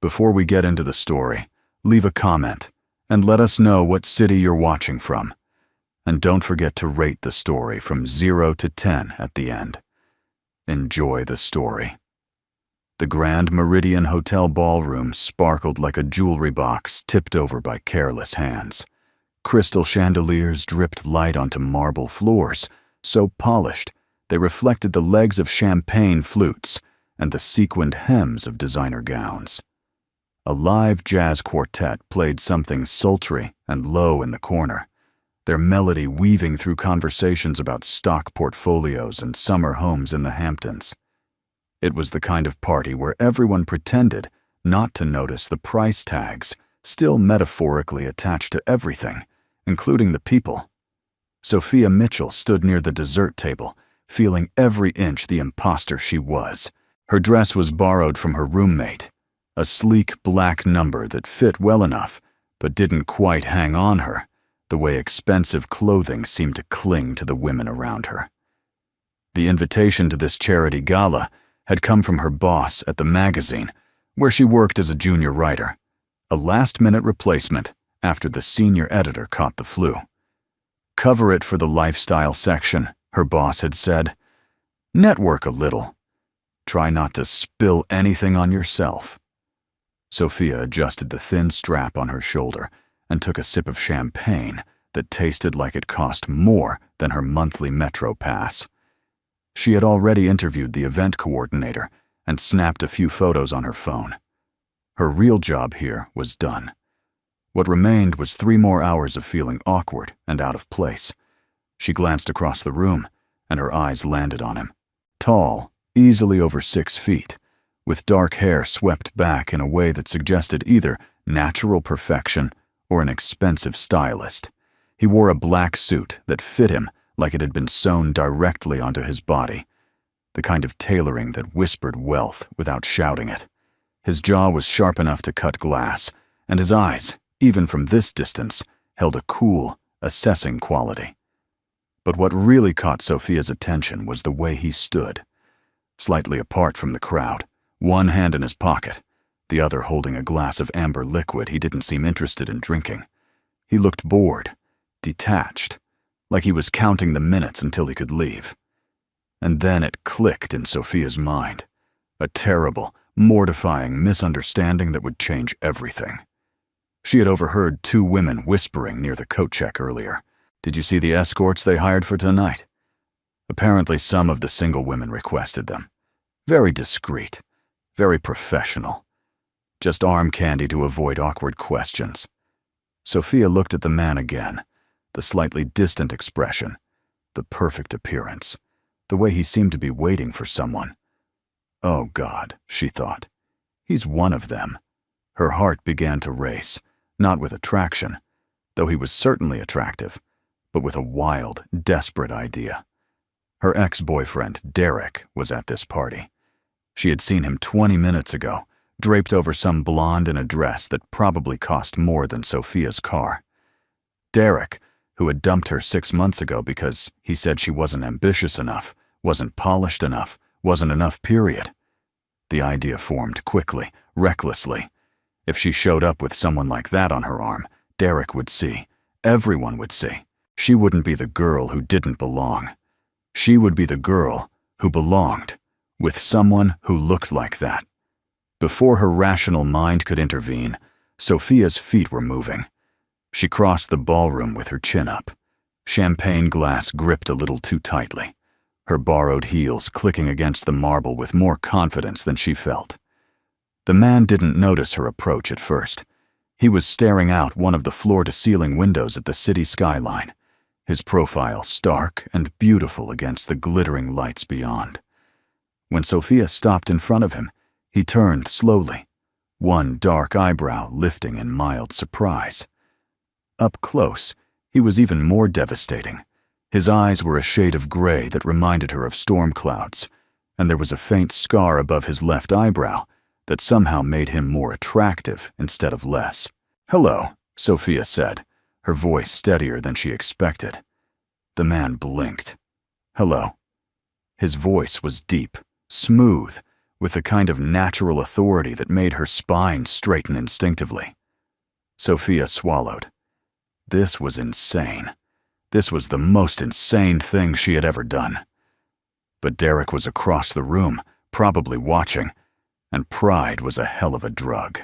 Before we get into the story, leave a comment and let us know what city you're watching from. And don't forget to rate the story from 0 to 10 at the end. Enjoy the story. The Grand Meridian Hotel ballroom sparkled like a jewelry box tipped over by careless hands. Crystal chandeliers dripped light onto marble floors, so polished they reflected the legs of champagne flutes and the sequined hems of designer gowns. A live jazz quartet played something sultry and low in the corner, their melody weaving through conversations about stock portfolios and summer homes in the Hamptons. It was the kind of party where everyone pretended not to notice the price tags still metaphorically attached to everything, including the people. Sophia Mitchell stood near the dessert table, feeling every inch the imposter she was. Her dress was borrowed from her roommate, a sleek black number that fit well enough but didn't quite hang on her, the way expensive clothing seemed to cling to the women around her. The invitation to this charity gala had come from her boss at the magazine, where she worked as a junior writer, a last-minute replacement after the senior editor caught the flu. Cover it for the lifestyle section, her boss had said. Network a little. Try not to spill anything on yourself. Sophia adjusted the thin strap on her shoulder and took a sip of champagne that tasted like it cost more than her monthly Metro pass. She had already interviewed the event coordinator and snapped a few photos on her phone. Her real job here was done. What remained was 3 more hours of feeling awkward and out of place. She glanced across the room, and her eyes landed on him. Tall, easily over 6 feet, with dark hair swept back in a way that suggested either natural perfection or an expensive stylist. He wore a black suit that fit him like it had been sewn directly onto his body, the kind of tailoring that whispered wealth without shouting it. His jaw was sharp enough to cut glass, and his eyes, even from this distance, held a cool, assessing quality. But what really caught Sophia's attention was the way he stood, slightly apart from the crowd, one hand in his pocket, the other holding a glass of amber liquid he didn't seem interested in drinking. He looked bored, detached, like he was counting the minutes until he could leave. And then it clicked in Sophia's mind, a terrible, mortifying misunderstanding that would change everything. She had overheard 2 women whispering near the coat check earlier. Did you see the escorts they hired for tonight? Apparently some of the single women requested them. Very discreet, very professional. Just arm candy to avoid awkward questions. Sophia looked at the man again, the slightly distant expression, the perfect appearance, the way he seemed to be waiting for someone. Oh God, she thought. He's one of them. Her heart began to race, not with attraction, though he was certainly attractive, but with a wild, desperate idea. Her ex-boyfriend, Derek, was at this party. She had seen him 20 minutes ago, draped over some blonde in a dress that probably cost more than Sophia's car. Derek, who had dumped her 6 months ago because he said she wasn't ambitious enough, wasn't polished enough, wasn't enough, period. The idea formed quickly, recklessly. If she showed up with someone like that on her arm, Derek would see. Everyone would see. She wouldn't be the girl who didn't belong. She would be the girl who belonged, with someone who looked like that. Before her rational mind could intervene, Sophia's feet were moving. She crossed the ballroom with her chin up. Champagne glass gripped a little too tightly, her borrowed heels clicking against the marble with more confidence than she felt. The man didn't notice her approach at first. He was staring out one of the floor-to-ceiling windows at the city skyline, his profile stark and beautiful against the glittering lights beyond. When Sophia stopped in front of him, he turned slowly, one dark eyebrow lifting in mild surprise. Up close, he was even more devastating. His eyes were a shade of gray that reminded her of storm clouds, and there was a faint scar above his left eyebrow that somehow made him more attractive instead of less. "Hello," Sophia said, her voice steadier than she expected. The man blinked. "Hello." His voice was deep, smooth, with the kind of natural authority that made her spine straighten instinctively. Sophia swallowed. This was insane. This was the most insane thing she had ever done. But Derek was across the room, probably watching, and pride was a hell of a drug.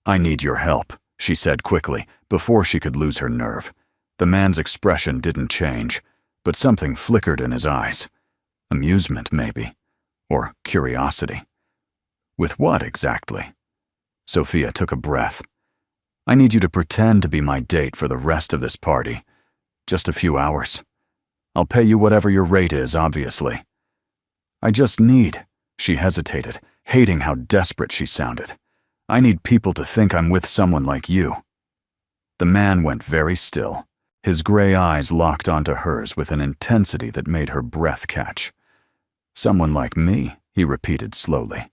"I need your help," she said quickly, before she could lose her nerve. The man's expression didn't change, but something flickered in his eyes. Amusement, maybe, or curiosity. With what exactly? Sophia took a breath. "I need you to pretend to be my date for the rest of this party. Just a few hours. I'll pay you whatever your rate is, obviously." "I just need," she hesitated, hating how desperate she sounded. "I need people to think I'm with someone like you." The man went very still. His gray eyes locked onto hers with an intensity that made her breath catch. "Someone like me," he repeated slowly.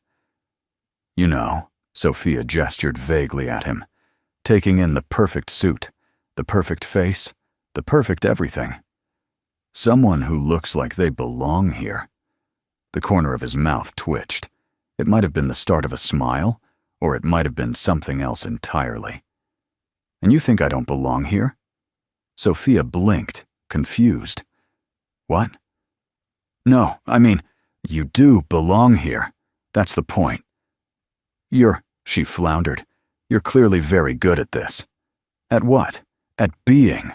"You know," Sophia gestured vaguely at him, taking in the perfect suit, the perfect face, the perfect everything. "Someone who looks like they belong here." The corner of his mouth twitched. It might have been the start of a smile, or it might have been something else entirely. "And you think I don't belong here?" Sophia blinked, confused. "What?" "No, I mean, you do belong here. That's the point." She floundered. "You're clearly very good at this." "At what?" "At being."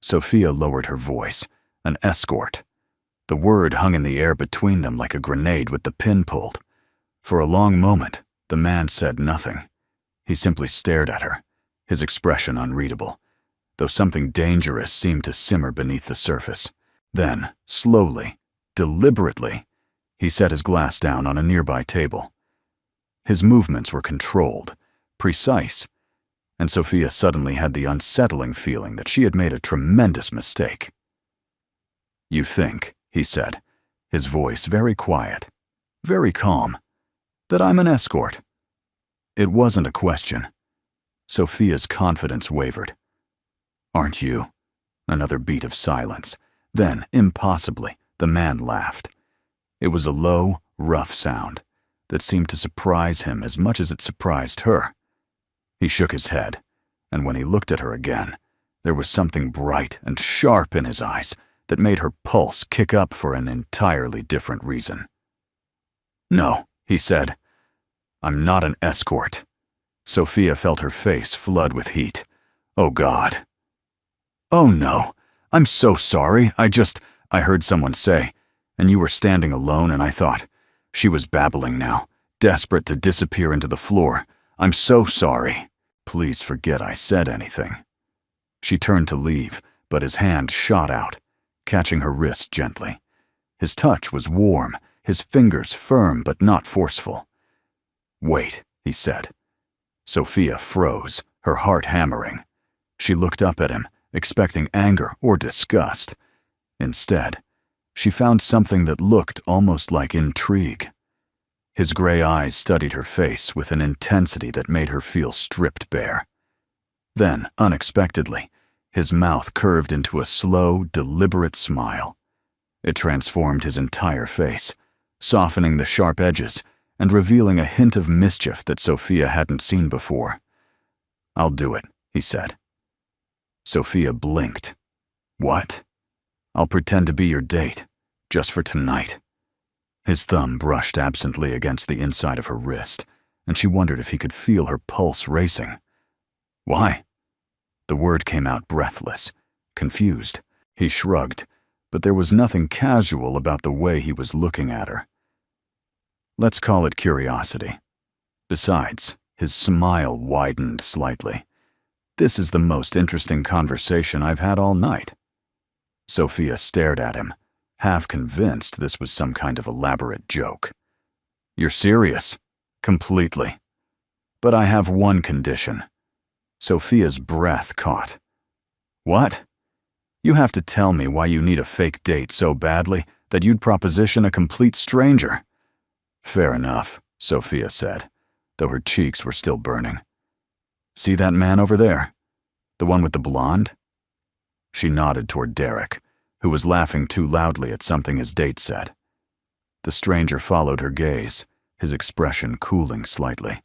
Sophia lowered her voice. "An escort." The word hung in the air between them like a grenade with the pin pulled. For a long moment, the man said nothing. He simply stared at her, his expression unreadable, though something dangerous seemed to simmer beneath the surface. Then, slowly, deliberately, he set his glass down on a nearby table. His movements were controlled, precise, and Sophia suddenly had the unsettling feeling that she had made a tremendous mistake. "You think," he said, his voice very quiet, very calm, "that I'm an escort?" It wasn't a question. Sophia's confidence wavered. "Aren't you?" Another beat of silence. Then, impossibly, the man laughed. It was a low, rough sound that seemed to surprise him as much as it surprised her. He shook his head, and when he looked at her again, there was something bright and sharp in his eyes that made her pulse kick up for an entirely different reason. "No," he said. "I'm not an escort." Sophia felt her face flood with heat. "Oh, God." "Oh, no. I'm so sorry. I heard someone say, and you were standing alone, and I thought." She was babbling now, desperate to disappear into the floor. "I'm so sorry. Please forget I said anything." She turned to leave, but his hand shot out, catching her wrist gently. His touch was warm, his fingers firm but not forceful. "Wait," he said. Sophia froze, her heart hammering. She looked up at him, expecting anger or disgust. Instead, she found something that looked almost like intrigue. His gray eyes studied her face with an intensity that made her feel stripped bare. Then, unexpectedly, his mouth curved into a slow, deliberate smile. It transformed his entire face, softening the sharp edges and revealing a hint of mischief that Sophia hadn't seen before. "I'll do it," he said. Sophia blinked. "What?" "I'll pretend to be your date, just for tonight." His thumb brushed absently against the inside of her wrist, and she wondered if he could feel her pulse racing. "Why?" The word came out breathless, confused. He shrugged, but there was nothing casual about the way he was looking at her. "Let's call it curiosity." Besides, his smile widened slightly. "This is the most interesting conversation I've had all night." Sophia stared at him, half convinced this was some kind of elaborate joke. "You're serious?" "Completely. But I have one condition." Sophia's breath caught. "What?" "You have to tell me why you need a fake date so badly that you'd proposition a complete stranger." "Fair enough," Sophia said, though her cheeks were still burning. "See that man over there? The one with the blonde?" She nodded toward Derek, who was laughing too loudly at something his date said. The stranger followed her gaze, his expression cooling slightly.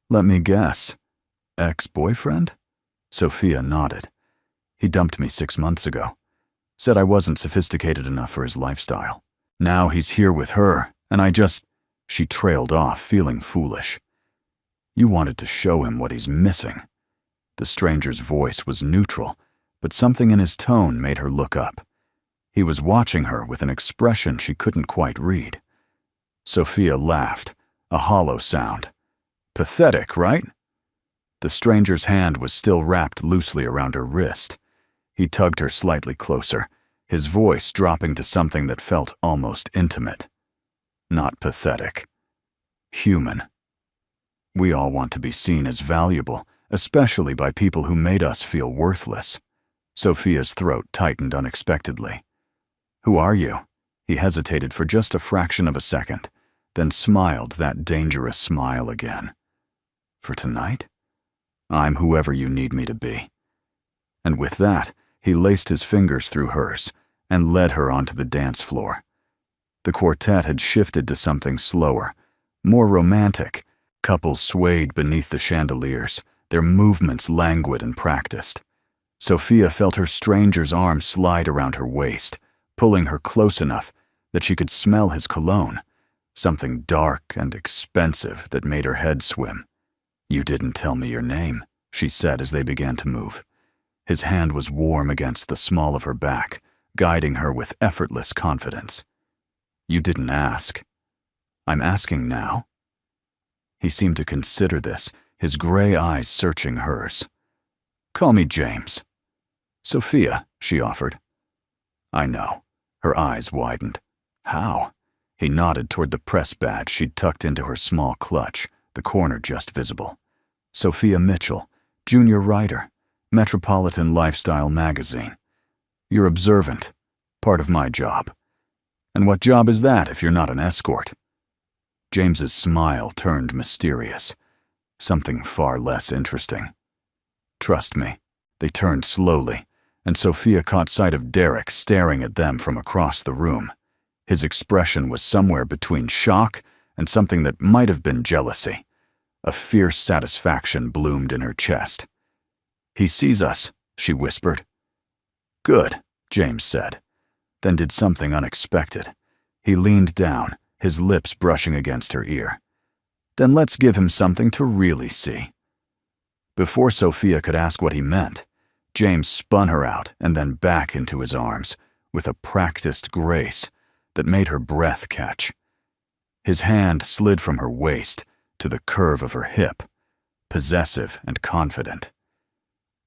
Let me guess. Ex-boyfriend? Sophia nodded. He dumped me 6 months ago. Said I wasn't sophisticated enough for his lifestyle. Now he's here with her, and She trailed off, feeling foolish. You wanted to show him what he's missing. The stranger's voice was neutral, but something in his tone made her look up. He was watching her with an expression she couldn't quite read. Sophia laughed, a hollow sound. Pathetic, right? The stranger's hand was still wrapped loosely around her wrist. He tugged her slightly closer, his voice dropping to something that felt almost intimate. Not pathetic. Human. We all want to be seen as valuable, especially by people who made us feel worthless. Sophia's throat tightened unexpectedly. Who are you? He hesitated for just a fraction of a second, then smiled that dangerous smile again. For tonight? I'm whoever you need me to be. And with that, he laced his fingers through hers and led her onto the dance floor. The quartet had shifted to something slower, more romantic. Couples swayed beneath the chandeliers, their movements languid and practiced. Sophia felt her stranger's arm slide around her waist, pulling her close enough that she could smell his cologne, something dark and expensive that made her head swim. You didn't tell me your name, she said as they began to move. His hand was warm against the small of her back, guiding her with effortless confidence. You didn't ask. I'm asking now. He seemed to consider this, his gray eyes searching hers. Call me James. Sophia, she offered. I know. Her eyes widened. How? He nodded toward the press badge she'd tucked into her small clutch, the corner just visible. Sophia Mitchell, junior writer, Metropolitan Lifestyle magazine. You're observant, part of my job. And what job is that if you're not an escort? James's smile turned mysterious, something far less interesting. Trust me. They turned slowly, and Sophia caught sight of Derek staring at them from across the room. His expression was somewhere between shock and something that might have been jealousy. A fierce satisfaction bloomed in her chest. He sees us, she whispered. Good, James said, then did something unexpected. He leaned down, his lips brushing against her ear. Then let's give him something to really see. Before Sophia could ask what he meant, James spun her out and then back into his arms, with a practiced grace that made her breath catch. His hand slid from her waist to the curve of her hip, possessive and confident.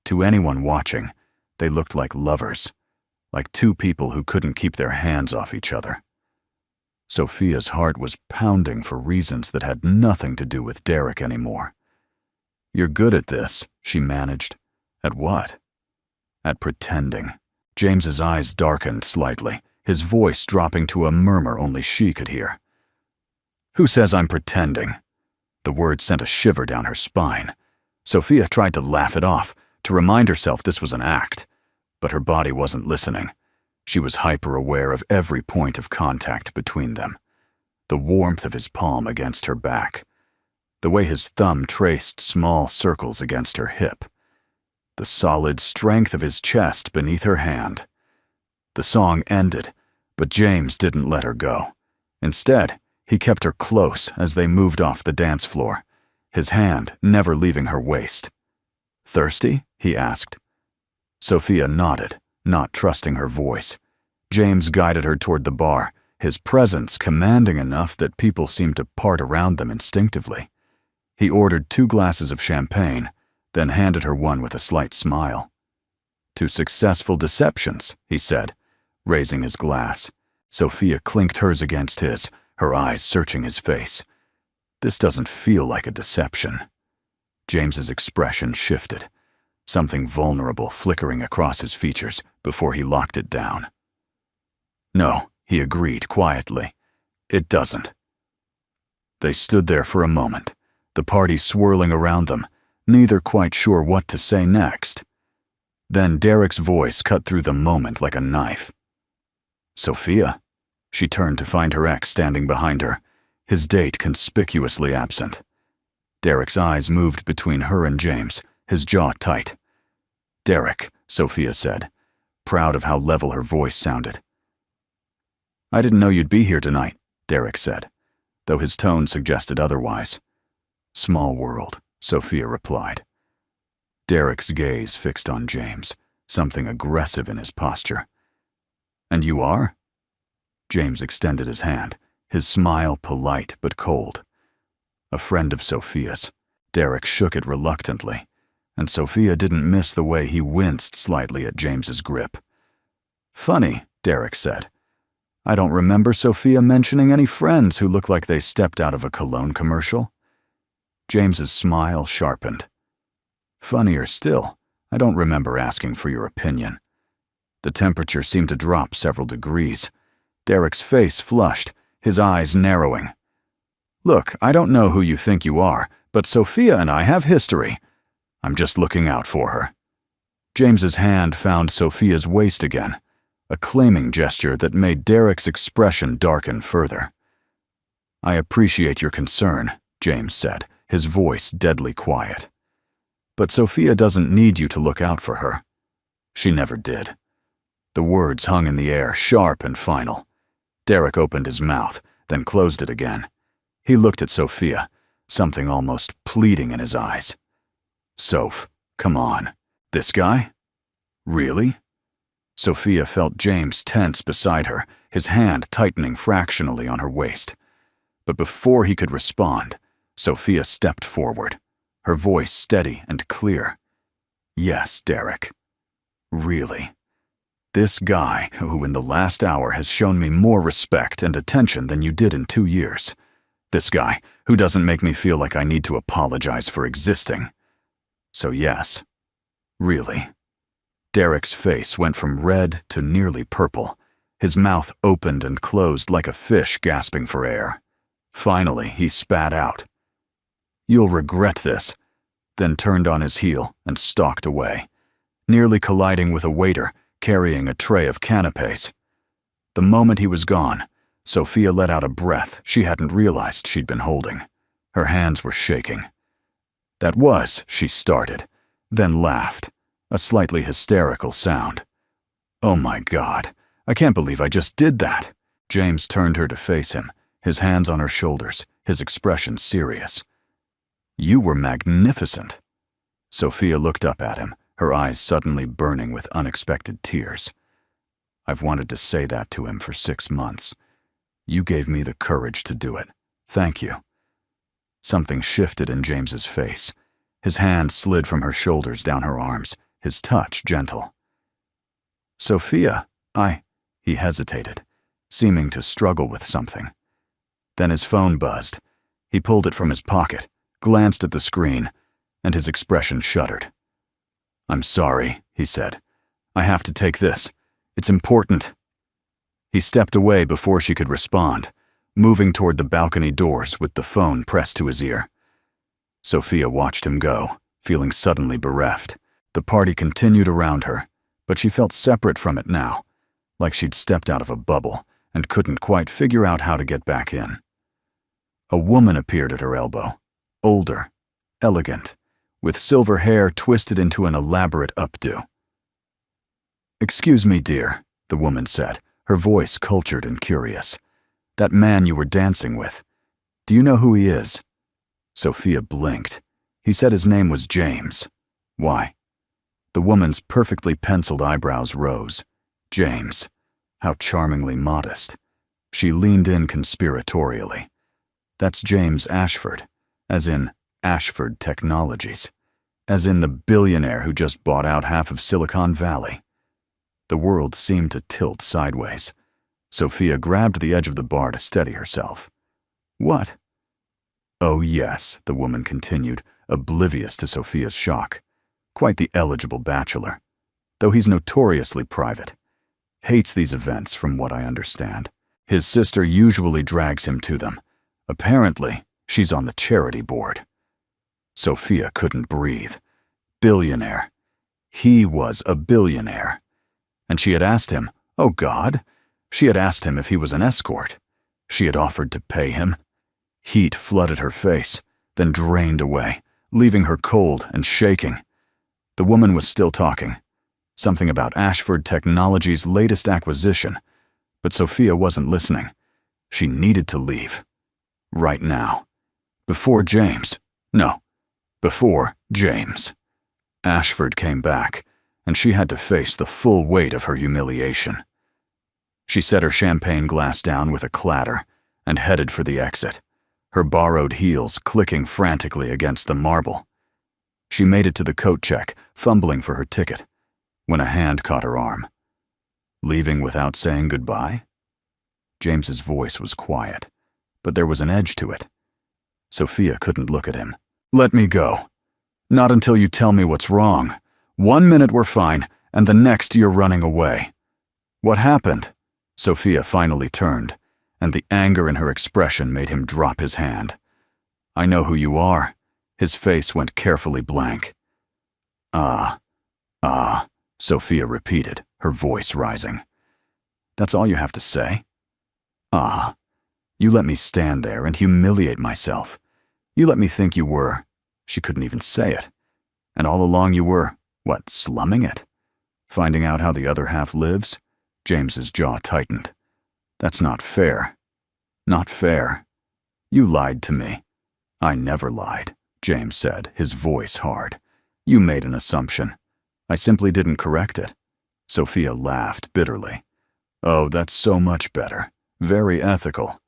To anyone watching, they looked like lovers, like two people who couldn't keep their hands off each other. Sophia's heart was pounding for reasons that had nothing to do with Derek anymore. You're good at this, she managed. At what? At pretending. James's eyes darkened slightly, his voice dropping to a murmur only she could hear. Who says I'm pretending? The word sent a shiver down her spine. Sophia tried to laugh it off, to remind herself this was an act, but her body wasn't listening. She was hyper-aware of every point of contact between them. The warmth of his palm against her back. The way his thumb traced small circles against her hip. The solid strength of his chest beneath her hand. The song ended, but James didn't let her go. Instead, he kept her close as they moved off the dance floor, his hand never leaving her waist. Thirsty? He asked. Sophia nodded, not trusting her voice. James guided her toward the bar, his presence commanding enough that people seemed to part around them instinctively. He ordered 2 glasses of champagne, then handed her one with a slight smile. To successful deceptions, he said, raising his glass. Sophia clinked hers against his, her eyes searching his face. This doesn't feel like a deception. James's expression shifted, something vulnerable flickering across his features before he locked it down. No, he agreed quietly. It doesn't. They stood there for a moment, the party swirling around them, neither quite sure what to say next. Then Derek's voice cut through the moment like a knife. Sophia. She turned to find her ex standing behind her, his date conspicuously absent. Derek's eyes moved between her and James, his jaw tight. "Derek," Sophia said, proud of how level her voice sounded. "I didn't know you'd be here tonight," Derek said, though his tone suggested otherwise. "Small world," Sophia replied. Derek's gaze fixed on James, something aggressive in his posture. "And you are?" James extended his hand, his smile polite but cold. A friend of Sophia's. Derek shook it reluctantly, and Sophia didn't miss the way he winced slightly at James's grip. "Funny," Derek said. "I don't remember Sophia mentioning any friends who look like they stepped out of a cologne commercial." James's smile sharpened. "Funnier still, I don't remember asking for your opinion." The temperature seemed to drop several degrees. Derek's face flushed, his eyes narrowing. "Look, I don't know who you think you are, but Sophia and I have history. I'm just looking out for her." James's hand found Sophia's waist again, a claiming gesture that made Derek's expression darken further. "I appreciate your concern," James said, his voice deadly quiet. "But Sophia doesn't need you to look out for her. She never did." The words hung in the air, sharp and final. Derek opened his mouth, then closed it again. He looked at Sophia, something almost pleading in his eyes. "Soph, come on. This guy? Really?" Sophia felt James tense beside her, his hand tightening fractionally on her waist. But before he could respond, Sophia stepped forward, her voice steady and clear. "Yes, Derek. Really. This guy who in the last hour has shown me more respect and attention than you did in 2 years. This guy who doesn't make me feel like I need to apologize for existing. So yes, really." Derek's face went from red to nearly purple. His mouth opened and closed like a fish gasping for air. Finally, he spat out, "You'll regret this," then turned on his heel and stalked away, nearly colliding with a waiter carrying a tray of canapés. The moment he was gone, Sophia let out a breath she hadn't realized she'd been holding. Her hands were shaking. "That was," she started, then laughed, a slightly hysterical sound. "Oh my God, I can't believe I just did that." James turned her to face him, his hands on her shoulders, his expression serious. "You were magnificent." Sophia looked up at him, her eyes suddenly burning with unexpected tears. "I've wanted to say that to him for 6 months. You gave me the courage to do it. Thank you." Something shifted in James's face. His hand slid from her shoulders down her arms, his touch gentle. "Sophia, he hesitated, seeming to struggle with something. Then his phone buzzed. He pulled it from his pocket, glanced at the screen, and his expression shuddered. "I'm sorry," he said. "I have to take this. It's important." He stepped away before she could respond, moving toward the balcony doors with the phone pressed to his ear. Sophia watched him go, feeling suddenly bereft. The party continued around her, but she felt separate from it now, like she'd stepped out of a bubble and couldn't quite figure out how to get back in. A woman appeared at her elbow, older, elegant, with silver hair twisted into an elaborate updo. "Excuse me, dear," the woman said, her voice cultured and curious. "That man you were dancing with, do you know who he is?" Sophia blinked. He said his name was James. "Why?" The woman's perfectly penciled eyebrows rose. James. How charmingly modest. She leaned in conspiratorially. "That's James Ashford, as in Ashford Technologies, as in the billionaire who just bought out half of Silicon Valley." The world seemed to tilt sideways. Sophia grabbed the edge of the bar to steady herself. "What?" "Oh yes," the woman continued, oblivious to Sophia's shock. "Quite the eligible bachelor, though he's notoriously private. Hates these events, from what I understand. His sister usually drags him to them. Apparently, she's on the charity board." Sophia couldn't breathe. Billionaire. He was a billionaire. And she had asked him, oh God, she had asked him if he was an escort. She had offered to pay him. Heat flooded her face, then drained away, leaving her cold and shaking. The woman was still talking. Something about Ashford Technology's latest acquisition, but Sophia wasn't listening. She needed to leave. Right now. Before James. No. Before James. Ashford came back, and she had to face the full weight of her humiliation. She set her champagne glass down with a clatter and headed for the exit, her borrowed heels clicking frantically against the marble. She made it to the coat check, fumbling for her ticket, when a hand caught her arm. Leaving without saying goodbye? James's voice was quiet, but there was an edge to it. Sophia couldn't look at him. Let me go. Not until you tell me what's wrong. 1 minute we're fine, and the next you're running away. What happened? Sophia finally turned, and the anger in her expression made him drop his hand. I know who you are. His face went carefully blank. Ah, Sophia repeated, her voice rising. That's all you have to say? Ah, you let me stand there and humiliate myself. You let me think you were, she couldn't even say it. And all along you were, what, slumming it? Finding out how the other half lives? James's jaw tightened. That's not fair. Not fair. You lied to me. I never lied, James said, his voice hard. You made an assumption. I simply didn't correct it. Sophia laughed bitterly. Oh, that's so much better. Very ethical.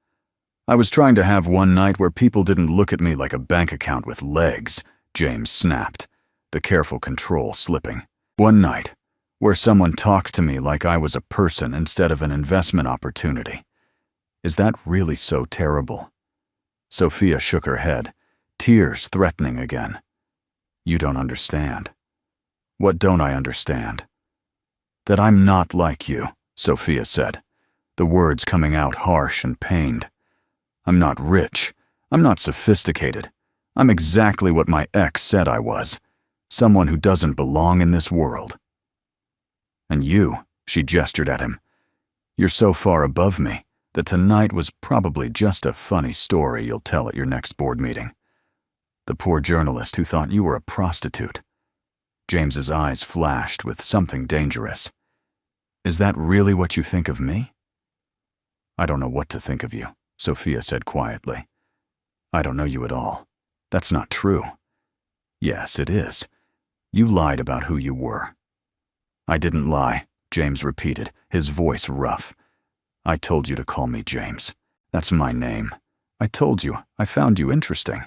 I was trying to have one night where people didn't look at me like a bank account with legs, James snapped, the careful control slipping. One night where someone talked to me like I was a person instead of an investment opportunity. Is that really so terrible? Sophia shook her head, tears threatening again. You don't understand. What don't I understand? That I'm not like you, Sophia said, the words coming out harsh and pained. I'm not rich. I'm not sophisticated. I'm exactly what my ex said I was, someone who doesn't belong in this world. And you, she gestured at him, you're so far above me that tonight was probably just a funny story you'll tell at your next board meeting. The poor journalist who thought you were a prostitute. James's eyes flashed with something dangerous. Is that really what you think of me? I don't know what to think of you, Sophia said quietly. I don't know you at all. That's not true. Yes, it is. You lied about who you were. I didn't lie, James repeated, his voice rough. I told you to call me James. That's my name. I told you I found you interesting.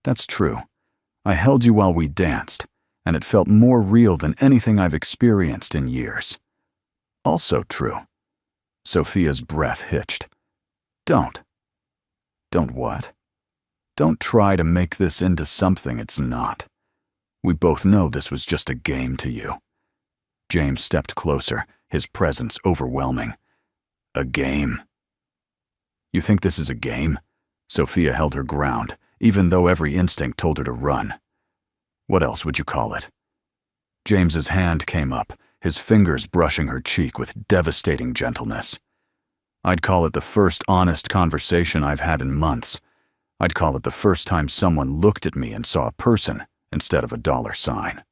That's true. I held you while we danced, and it felt more real than anything I've experienced in years. Also true. Sophia's breath hitched. Don't. Don't what? Don't try to make this into something it's not. We both know this was just a game to you. James stepped closer, his presence overwhelming. A game? You think this is a game? Sophia held her ground, even though every instinct told her to run. What else would you call it? James's hand came up, his fingers brushing her cheek with devastating gentleness. I'd call it the first honest conversation I've had in months. I'd call it the first time someone looked at me and saw a person instead of a dollar sign.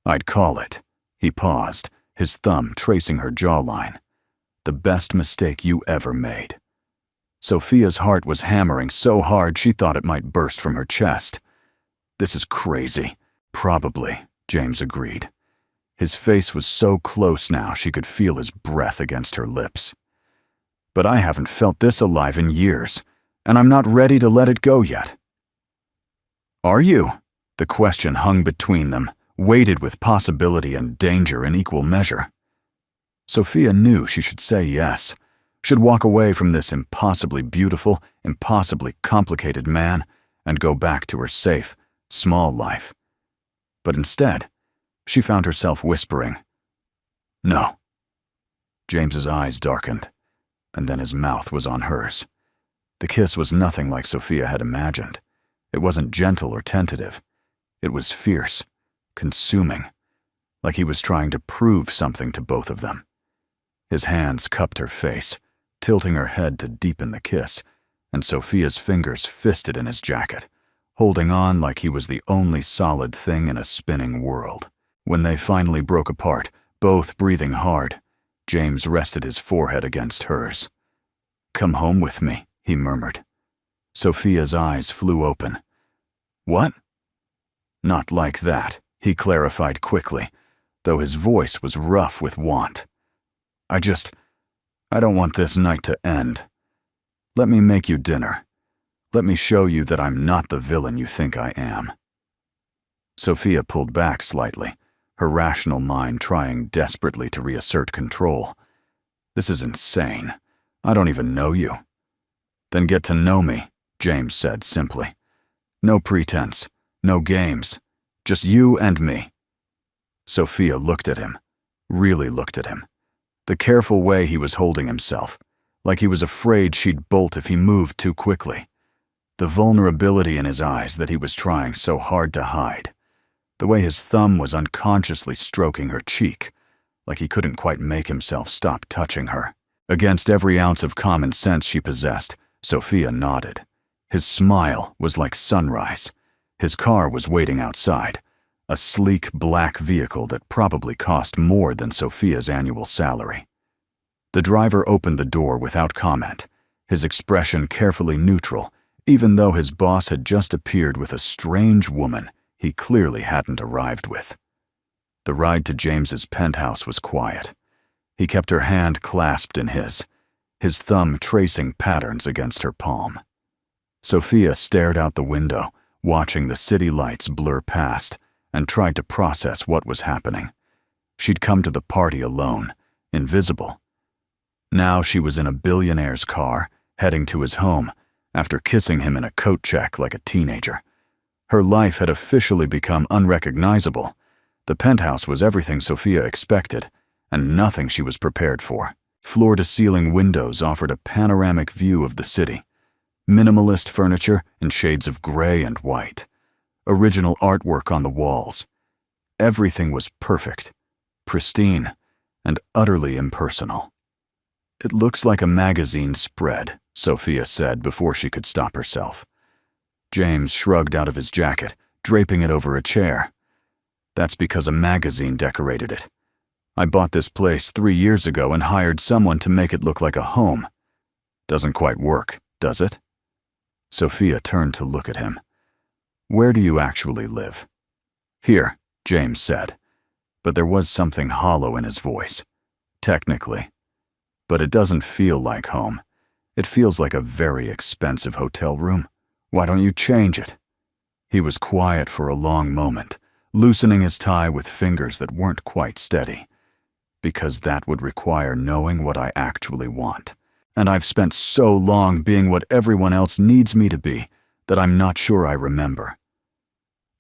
I'd call it, he paused, his thumb tracing her jawline, the best mistake you ever made. Sophia's heart was hammering so hard she thought it might burst from her chest. This is crazy. Probably, James agreed. His face was so close now she could feel his breath against her lips. But I haven't felt this alive in years, and I'm not ready to let it go yet. Are you? The question hung between them, weighted with possibility and danger in equal measure. Sophia knew she should say yes, should walk away from this impossibly beautiful, impossibly complicated man and go back to her safe, small life. But instead, she found herself whispering, No. James's eyes darkened, and then his mouth was on hers. The kiss was nothing like Sophia had imagined. It wasn't gentle or tentative. It was fierce, consuming, like he was trying to prove something to both of them. His hands cupped her face, tilting her head to deepen the kiss, and Sophia's fingers fisted in his jacket, holding on like he was the only solid thing in a spinning world. When they finally broke apart, both breathing hard, James rested his forehead against hers. "Come home with me," he murmured. Sophia's eyes flew open. "What?" "Not like that," he clarified quickly, though his voice was rough with want. I don't want this night to end. Let me make you dinner. Let me show you that I'm not the villain you think I am." Sophia pulled back slightly, her rational mind trying desperately to reassert control. "This is insane. I don't even know you." "Then get to know me," James said simply. "No pretense, no games, just you and me." Sophia looked at him, really looked at him. The careful way he was holding himself, like he was afraid she'd bolt if he moved too quickly. The vulnerability in his eyes that he was trying so hard to hide. The way his thumb was unconsciously stroking her cheek, like he couldn't quite make himself stop touching her. Against every ounce of common sense she possessed, Sophia nodded. His smile was like sunrise. His car was waiting outside, a sleek black vehicle that probably cost more than Sophia's annual salary. The driver opened the door without comment, his expression carefully neutral, even though his boss had just appeared with a strange woman he clearly hadn't arrived with. The ride to James's penthouse was quiet. He kept her hand clasped in his thumb tracing patterns against her palm. Sophia stared out the window, watching the city lights blur past, and tried to process what was happening. She'd come to the party alone, invisible. Now she was in a billionaire's car, heading to his home, after kissing him in a coat check like a teenager. Her life had officially become unrecognizable. The penthouse was everything Sophia expected, and nothing she was prepared for. Floor-to-ceiling windows offered a panoramic view of the city. Minimalist furniture in shades of gray and white. Original artwork on the walls. Everything was perfect, pristine, and utterly impersonal. "It looks like a magazine spread," Sophia said before she could stop herself. James shrugged out of his jacket, draping it over a chair. "That's because a magazine decorated it. I bought this place 3 years ago and hired someone to make it look like a home. Doesn't quite work, does it?" Sophia turned to look at him. "Where do you actually live?" "Here," James said, but there was something hollow in his voice. "Technically. But it doesn't feel like home. It feels like a very expensive hotel room. Why don't you change it?" He was quiet for a long moment, loosening his tie with fingers that weren't quite steady. "Because that would require knowing what I actually want. And I've spent so long being what everyone else needs me to be that I'm not sure I remember."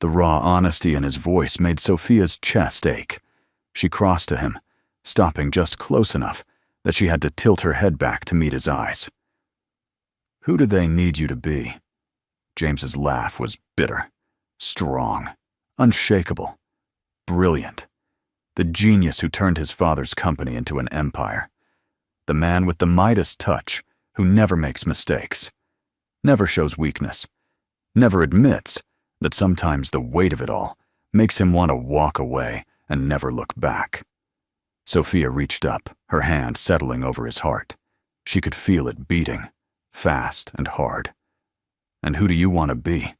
The raw honesty in his voice made Sophia's chest ache. She crossed to him, stopping just close enough that she had to tilt her head back to meet his eyes. "Who do they need you to be?" James's laugh was bitter, strong, unshakable, brilliant. The genius who turned his father's company into an empire. The man with the Midas touch who never makes mistakes, never shows weakness, never admits that sometimes the weight of it all makes him want to walk away and never look back. Sophia reached up, her hand settling over his heart. She could feel it beating, fast and hard. "And who do you want to be?"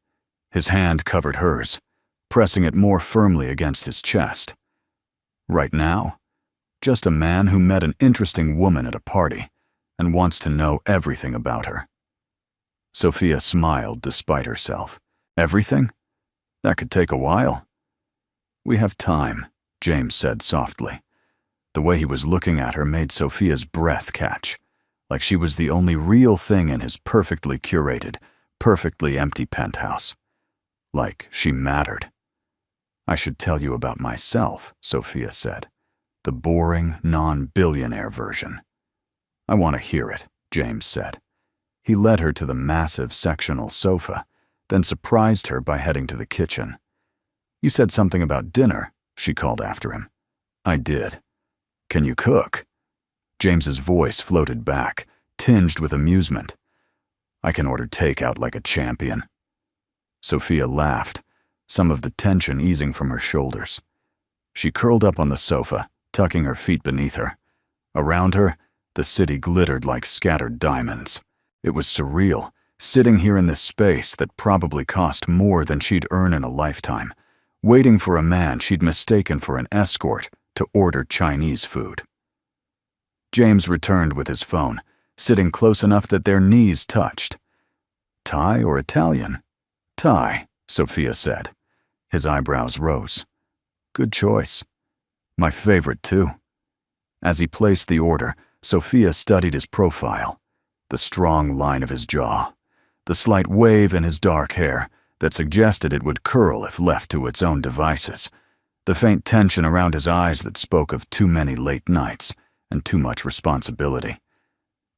His hand covered hers, pressing it more firmly against his chest. "Right now, just a man who met an interesting woman at a party and wants to know everything about her." Sophia smiled despite herself. "Everything? That could take a while." "We have time," James said softly. The way he was looking at her made Sophia's breath catch, like she was the only real thing in his perfectly curated, perfectly empty penthouse. Like she mattered. "I should tell you about myself," Sophia said. "The boring, non-billionaire version." "I want to hear it," James said. He led her to the massive sectional sofa, then surprised her by heading to the kitchen. "You said something about dinner," she called after him. "I did. Can you cook?" James's voice floated back, tinged with amusement. I can order takeout like a champion." Sophia laughed, some of the tension easing from her shoulders. She curled up on the sofa, tucking her feet beneath her. Around her, the city glittered like scattered diamonds. It was surreal, sitting here in this space that probably cost more than she'd earn in a lifetime, waiting for a man she'd mistaken for an escort to order Chinese food. James returned with his phone, sitting close enough that their knees touched. "Thai or Italian?" "Thai," Sophia said. His eyebrows rose. "Good choice. My favorite, too." As he placed the order, Sophia studied his profile, the strong line of his jaw, the slight wave in his dark hair that suggested it would curl if left to its own devices, the faint tension around his eyes that spoke of too many late nights and too much responsibility.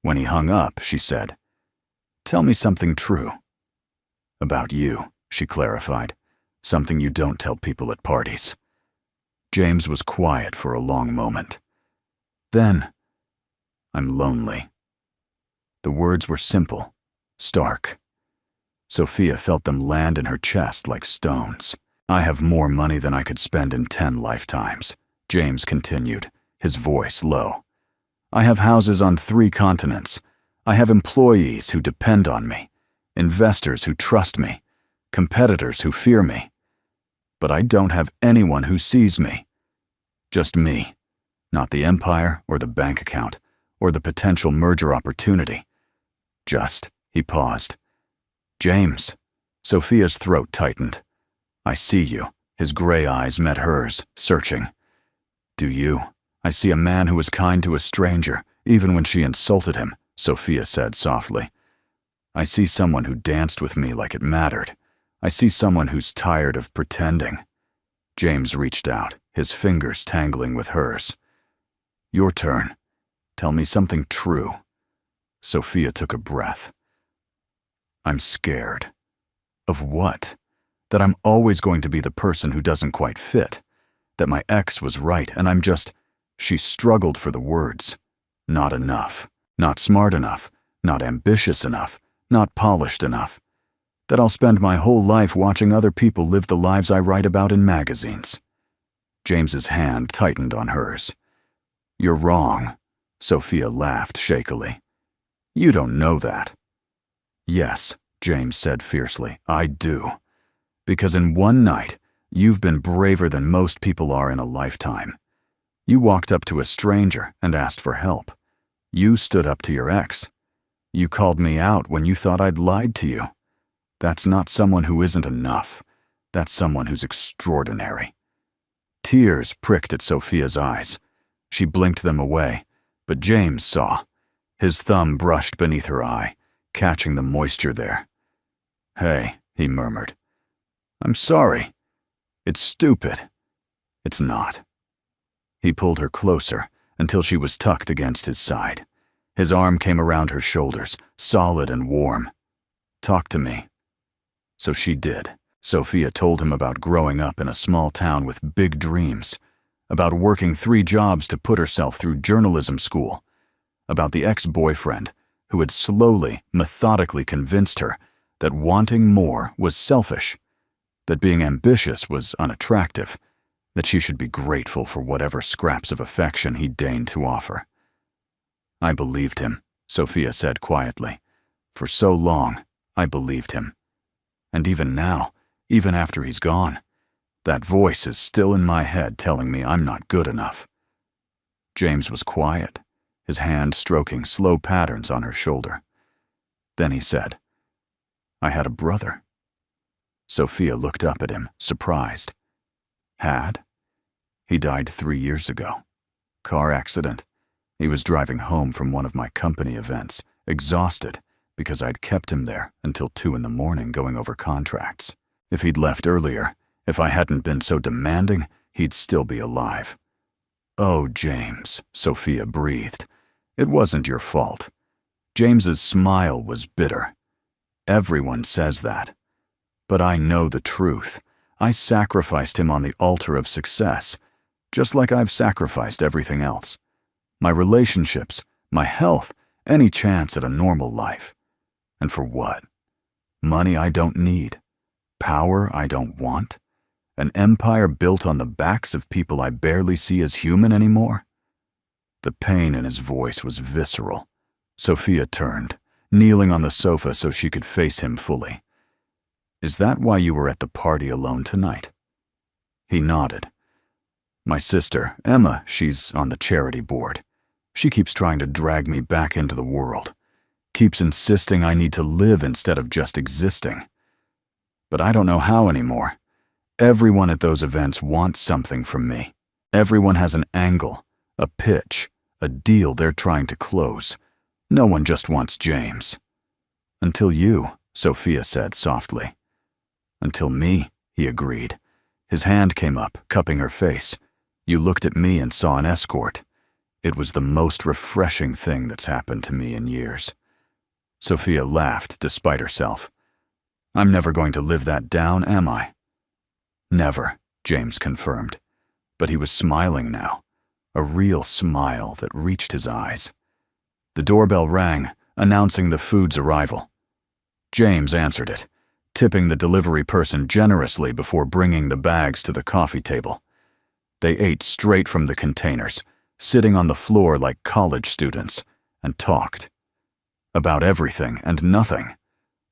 When he hung up, she said, "Tell me something true." "About you," she clarified, "something you don't tell people at parties." James was quiet for a long moment. Then, "I'm lonely." The words were simple, stark. Sophia felt them land in her chest like stones. "I have more money than I could spend in 10 lifetimes," James continued, his voice low. "I have houses on 3 continents. I have employees who depend on me, investors who trust me, competitors who fear me. But I don't have anyone who sees me. Just me, not the empire or the bank account or the potential merger opportunity. Just," he paused. "James." Sophia's throat tightened. "I see you." His gray eyes met hers, searching. "Do you?" "I see a man who was kind to a stranger, even when she insulted him," Sophia said softly. "I see someone who danced with me like it mattered. I see someone who's tired of pretending." James reached out, his fingers tangling with hers. "Your turn. Tell me something true." Sophia took a breath. "I'm scared." "Of what?" "That I'm always going to be the person who doesn't quite fit. That my ex was right and I'm just—" She struggled for the words. "Not enough. Not smart enough. Not ambitious enough. Not polished enough. That I'll spend my whole life watching other people live the lives I write about in magazines." James's hand tightened on hers. "You're wrong," Sophia laughed shakily. "You don't know that." "Yes," James said fiercely, "I do. Because in one night, you've been braver than most people are in a lifetime. You walked up to a stranger and asked for help. You stood up to your ex. You called me out when you thought I'd lied to you. That's not someone who isn't enough. That's someone who's extraordinary." Tears pricked at Sophia's eyes. She blinked them away, but James saw. His thumb brushed beneath her eye, catching the moisture there. "Hey," he murmured. "I'm sorry. It's stupid." "It's not." He pulled her closer until she was tucked against his side. His arm came around her shoulders, solid and warm. "Talk to me." So she did. Sophia told him about growing up in a small town with big dreams, about working 3 jobs to put herself through journalism school, about the ex-boyfriend who had slowly, methodically convinced her that wanting more was selfish, that being ambitious was unattractive, that she should be grateful for whatever scraps of affection he deigned to offer. "I believed him," Sophia said quietly. "For so long, I believed him. And even now, even after he's gone, that voice is still in my head telling me I'm not good enough." James was quiet, his hand stroking slow patterns on her shoulder. Then he said, "I had a brother." Sophia looked up at him, surprised. "Had?" "He died 3 years ago. Car accident. He was driving home from one of my company events, exhausted, because I'd kept him there until 2 in the morning going over contracts. If he'd left earlier, if I hadn't been so demanding, he'd still be alive." "Oh, James," Sophia breathed. "It wasn't your fault." James's smile was bitter. "Everyone says that. But I know the truth. I sacrificed him on the altar of success, just like I've sacrificed everything else. My relationships, my health, any chance at a normal life. And for what? Money I don't need? Power I don't want? An empire built on the backs of people I barely see as human anymore? The pain in his voice was visceral. Sophia turned, kneeling on the sofa so she could face him fully. Is that why you were at the party alone tonight? He nodded. My sister, Emma, she's on the charity board. She keeps trying to drag me back into the world. Keeps insisting I need to live instead of just existing. But I don't know how anymore. Everyone at those events wants something from me. Everyone has an angle, a pitch, a deal they're trying to close. No one just wants James. Until you, Sophia said softly. Until me, he agreed. His hand came up, cupping her face. You looked at me and saw an escort. It was the most refreshing thing that's happened to me in years. Sophia laughed despite herself. I'm never going to live that down, am I? Never, James confirmed. But he was smiling now, a real smile that reached his eyes. The doorbell rang, announcing the food's arrival. James answered it, tipping the delivery person generously before bringing the bags to the coffee table. They ate straight from the containers, sitting on the floor like college students, and talked. About everything and nothing.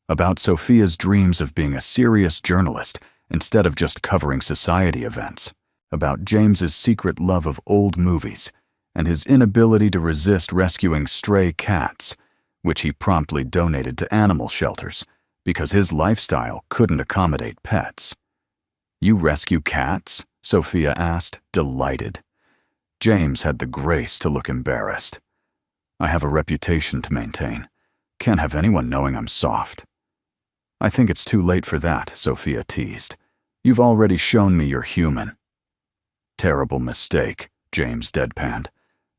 About Sophia's dreams of being a serious journalist instead of just covering society events. About James's secret love of old movies and his inability to resist rescuing stray cats, which he promptly donated to animal shelters because his lifestyle couldn't accommodate pets. You rescue cats? Sophia asked, delighted. James had the grace to look embarrassed. I have a reputation to maintain. Can't have anyone knowing I'm soft. I think it's too late for that, Sophia teased. You've already shown me you're human. Terrible mistake, James deadpanned.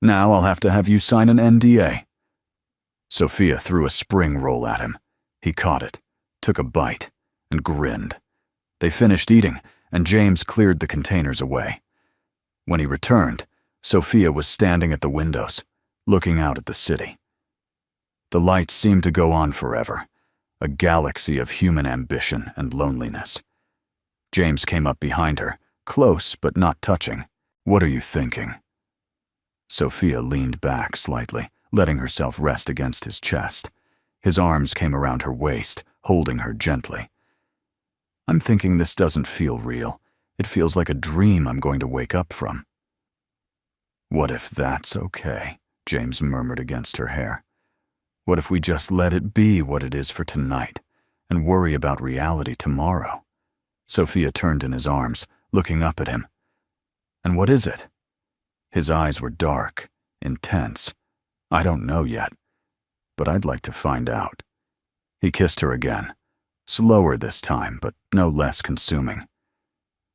Now I'll have to have you sign an NDA. Sophia threw a spring roll at him. He caught it, took a bite, and grinned. They finished eating, and James cleared the containers away. When he returned, Sophia was standing at the windows, looking out at the city. The lights seemed to go on forever, a galaxy of human ambition and loneliness. James came up behind her, close but not touching. What are you thinking? Sophia leaned back slightly, letting herself rest against his chest. His arms came around her waist, holding her gently. I'm thinking this doesn't feel real. It feels like a dream I'm going to wake up from. What if that's okay? James murmured against her hair. What if we just let it be what it is for tonight and worry about reality tomorrow? Sophia turned in his arms, looking up at him. And what is it? His eyes were dark, intense. I don't know yet, but I'd like to find out. He kissed her again, slower this time, but no less consuming.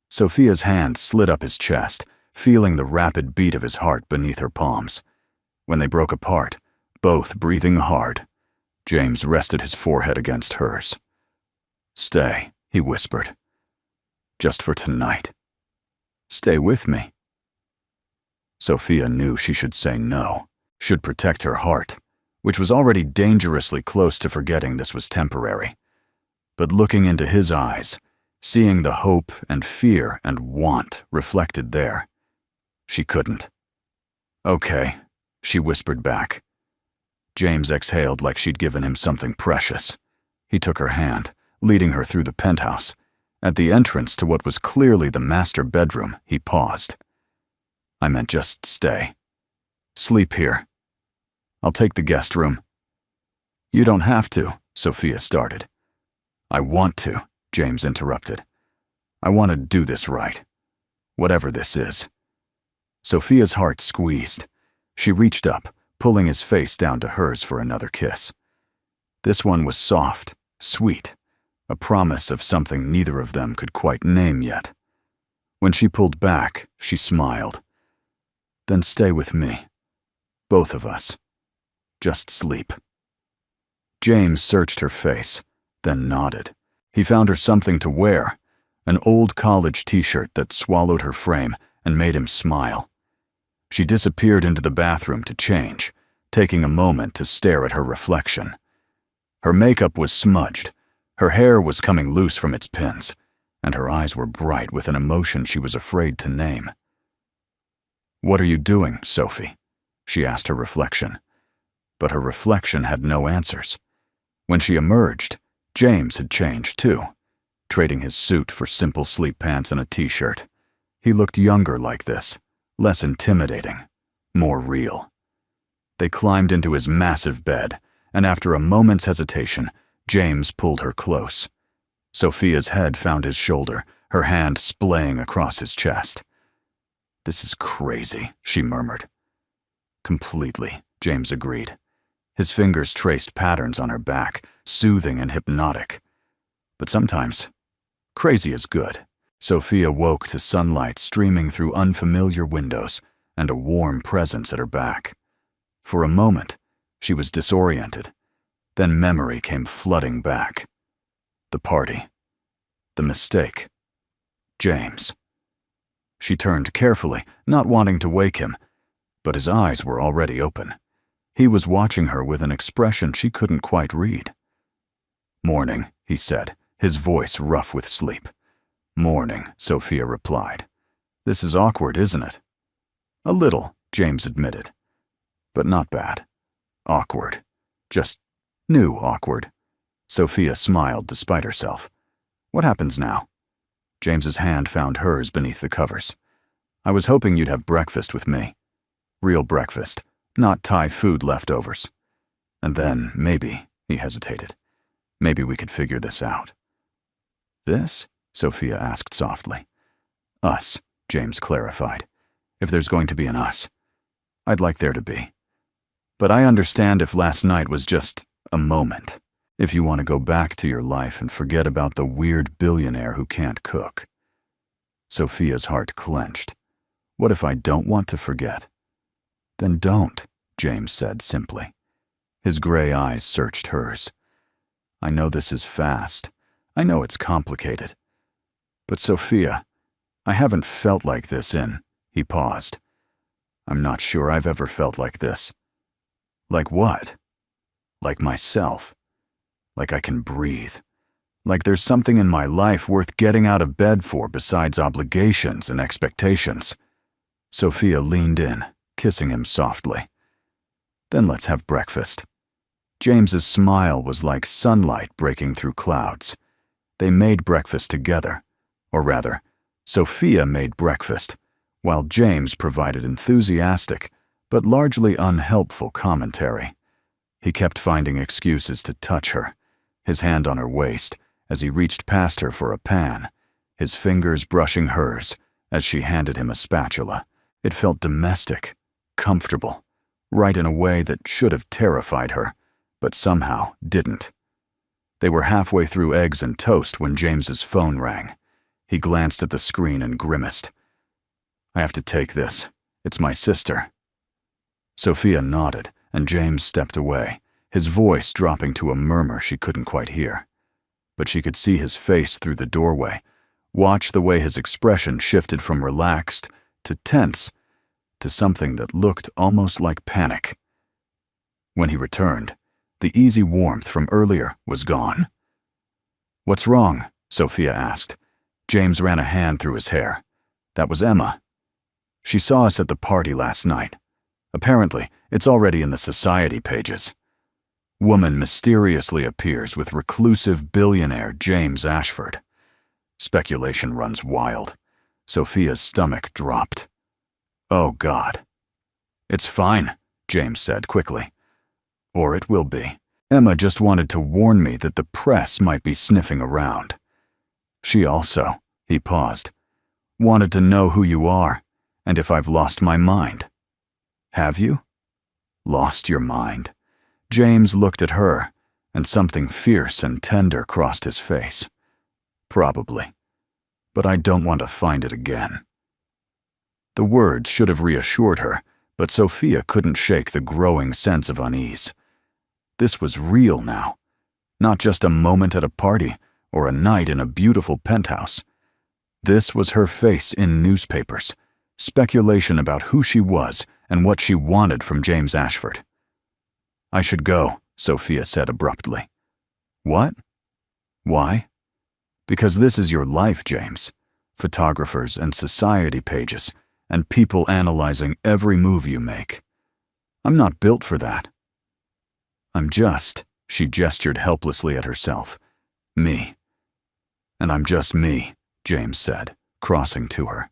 Sophia's hand slid up his chest, feeling the rapid beat of his heart beneath her palms. When they broke apart, both breathing hard, James rested his forehead against hers. Stay, he whispered. Just for tonight. Stay with me. Sophia knew she should say no, should protect her heart, which was already dangerously close to forgetting this was temporary. But looking into his eyes, seeing the hope and fear and want reflected there, she couldn't. Okay, she whispered back. James exhaled like she'd given him something precious. He took her hand, leading her through the penthouse. At the entrance to what was clearly the master bedroom, he paused. I meant just stay. Sleep here. I'll take the guest room. You don't have to, Sophia started. I want to, James interrupted. I want to do this right. Whatever this is. Sophia's heart squeezed. She reached up, pulling his face down to hers for another kiss. This one was soft, sweet, a promise of something neither of them could quite name yet. When she pulled back, she smiled. Then stay with me. Both of us. Just sleep. James searched her face, then nodded. He found her something to wear, an old college t-shirt that swallowed her frame and made him smile. She disappeared into the bathroom to change, taking a moment to stare at her reflection. Her makeup was smudged, her hair was coming loose from its pins, and her eyes were bright with an emotion she was afraid to name. "What are you doing, Sophie?" she asked her reflection. But her reflection had no answers. When she emerged, James had changed too, trading his suit for simple sleep pants and a t-shirt. He looked younger like this, less intimidating, more real. They climbed into his massive bed, and after a moment's hesitation, James pulled her close. Sophia's head found his shoulder, her hand splaying across his chest. "This is crazy," she murmured. "Completely," James agreed. His fingers traced patterns on her back, soothing and hypnotic. But sometimes, crazy is good. Sophia woke to sunlight streaming through unfamiliar windows and a warm presence at her back. For a moment, she was disoriented. Then memory came flooding back. The party. The mistake. James. She turned carefully, not wanting to wake him, but his eyes were already open. He was watching her with an expression she couldn't quite read. "Morning," he said, his voice rough with sleep. "Morning," Sophia replied. "This is awkward, isn't it?" "A little," James admitted. "But not bad. Awkward. Just new awkward." Sophia smiled despite herself. "What happens now?" James's hand found hers beneath the covers. "I was hoping you'd have breakfast with me. Real breakfast, not Thai food leftovers. And then, maybe," he hesitated, "maybe we could figure this out." "This?" Sophia asked softly. "Us," James clarified. "If there's going to be an us. I'd like there to be. But I understand if last night was just a moment. If you want to go back to your life and forget about the weird billionaire who can't cook." Sophia's heart clenched. "What if I don't want to forget?" "Then don't," James said simply. His gray eyes searched hers. "I know this is fast. I know it's complicated. But Sophia, I haven't felt like this in..." He paused. "I'm not sure I've ever felt like this." "Like what?" "Like myself. Like I can breathe. Like there's something in my life worth getting out of bed for besides obligations and expectations." Sophia leaned in, kissing him softly. "Then let's have breakfast." James's smile was like sunlight breaking through clouds. They made breakfast together. Or rather, Sophia made breakfast, while James provided enthusiastic but largely unhelpful commentary. He kept finding excuses to touch her, his hand on her waist as he reached past her for a pan, his fingers brushing hers as she handed him a spatula. It felt domestic, comfortable, right in a way that should have terrified her, but somehow didn't. They were halfway through eggs and toast when James's phone rang. He glanced at the screen and grimaced. "I have to take this. It's my sister." Sophia nodded, and James stepped away, his voice dropping to a murmur she couldn't quite hear. But she could see his face through the doorway, watch the way his expression shifted from relaxed to tense to something that looked almost like panic. When he returned, the easy warmth from earlier was gone. "What's wrong?" Sophia asked. James ran a hand through his hair. "That was Emma. She saw us at the party last night. Apparently, it's already in the society pages. Woman mysteriously appears with reclusive billionaire James Ashford. Speculation runs wild." Sophia's stomach dropped. "Oh, God." "It's fine," James said quickly. "Or it will be. Emma just wanted to warn me that the press might be sniffing around. She also," he paused, "wanted to know who you are and if I've lost my mind." "Have you?" "Lost your mind?" James looked at her, and something fierce and tender crossed his face. "Probably. But I don't want to find it again." The words should have reassured her, but Sophia couldn't shake the growing sense of unease. This was real now, not just a moment at a party or a night in a beautiful penthouse. This was her face in newspapers, speculation about who she was and what she wanted from James Ashford. "I should go," Sophia said abruptly. What? Why? Because this is your life, James. Photographers and society pages, and people analyzing every move you make. I'm not built for that. She gestured helplessly at herself. Me. And I'm just me, James said, crossing to her.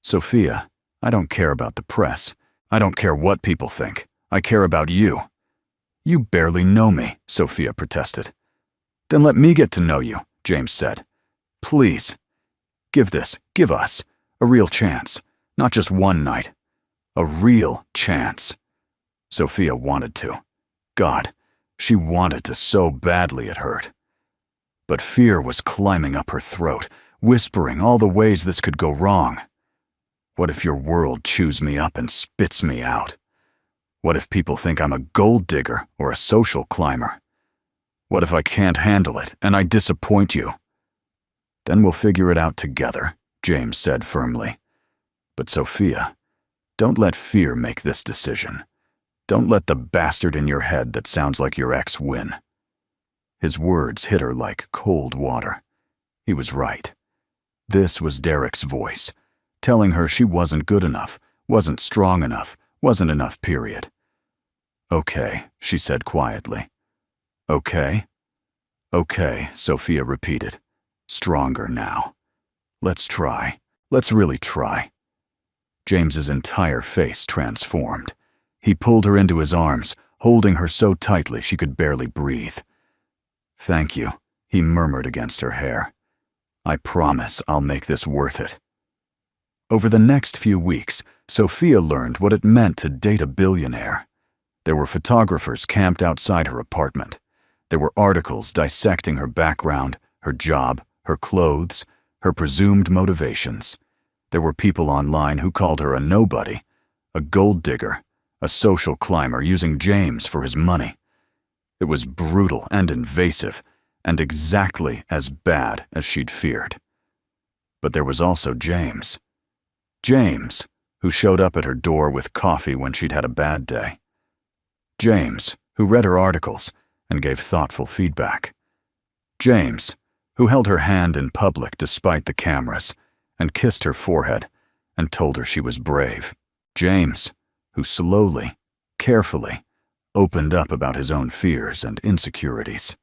Sophia, I don't care about the press. I don't care what people think. I care about you. You barely know me, Sophia protested. Then let me get to know you, James said. Please. Give us, a real chance. Not just one night. A real chance. Sophia wanted to. God, she wanted to so badly it hurt. But fear was climbing up her throat, whispering all the ways this could go wrong. What if your world chews me up and spits me out? What if people think I'm a gold digger or a social climber? What if I can't handle it and I disappoint you? Then we'll figure it out together, James said firmly. But Sophia, don't let fear make this decision. Don't let the bastard in your head that sounds like your ex win. His words hit her like cold water. He was right. This was Derek's voice, telling her she wasn't good enough, wasn't strong enough, wasn't enough, period. Okay, she said quietly. Okay? Okay, Sophia repeated. Stronger now. Let's try. Let's really try. James's entire face transformed. He pulled her into his arms, holding her so tightly she could barely breathe. Thank you, he murmured against her hair. I promise I'll make this worth it. Over the next few weeks, Sophia learned what it meant to date a billionaire. There were photographers camped outside her apartment. There were articles dissecting her background, her job, her clothes, her presumed motivations. There were people online who called her a nobody, a gold digger, a social climber using James for his money. It was brutal and invasive, and exactly as bad as she'd feared. But there was also James. James, who showed up at her door with coffee when she'd had a bad day. James, who read her articles and gave thoughtful feedback. James, who held her hand in public despite the cameras, and kissed her forehead and told her she was brave. James, who slowly, carefully, opened up about his own fears and insecurities.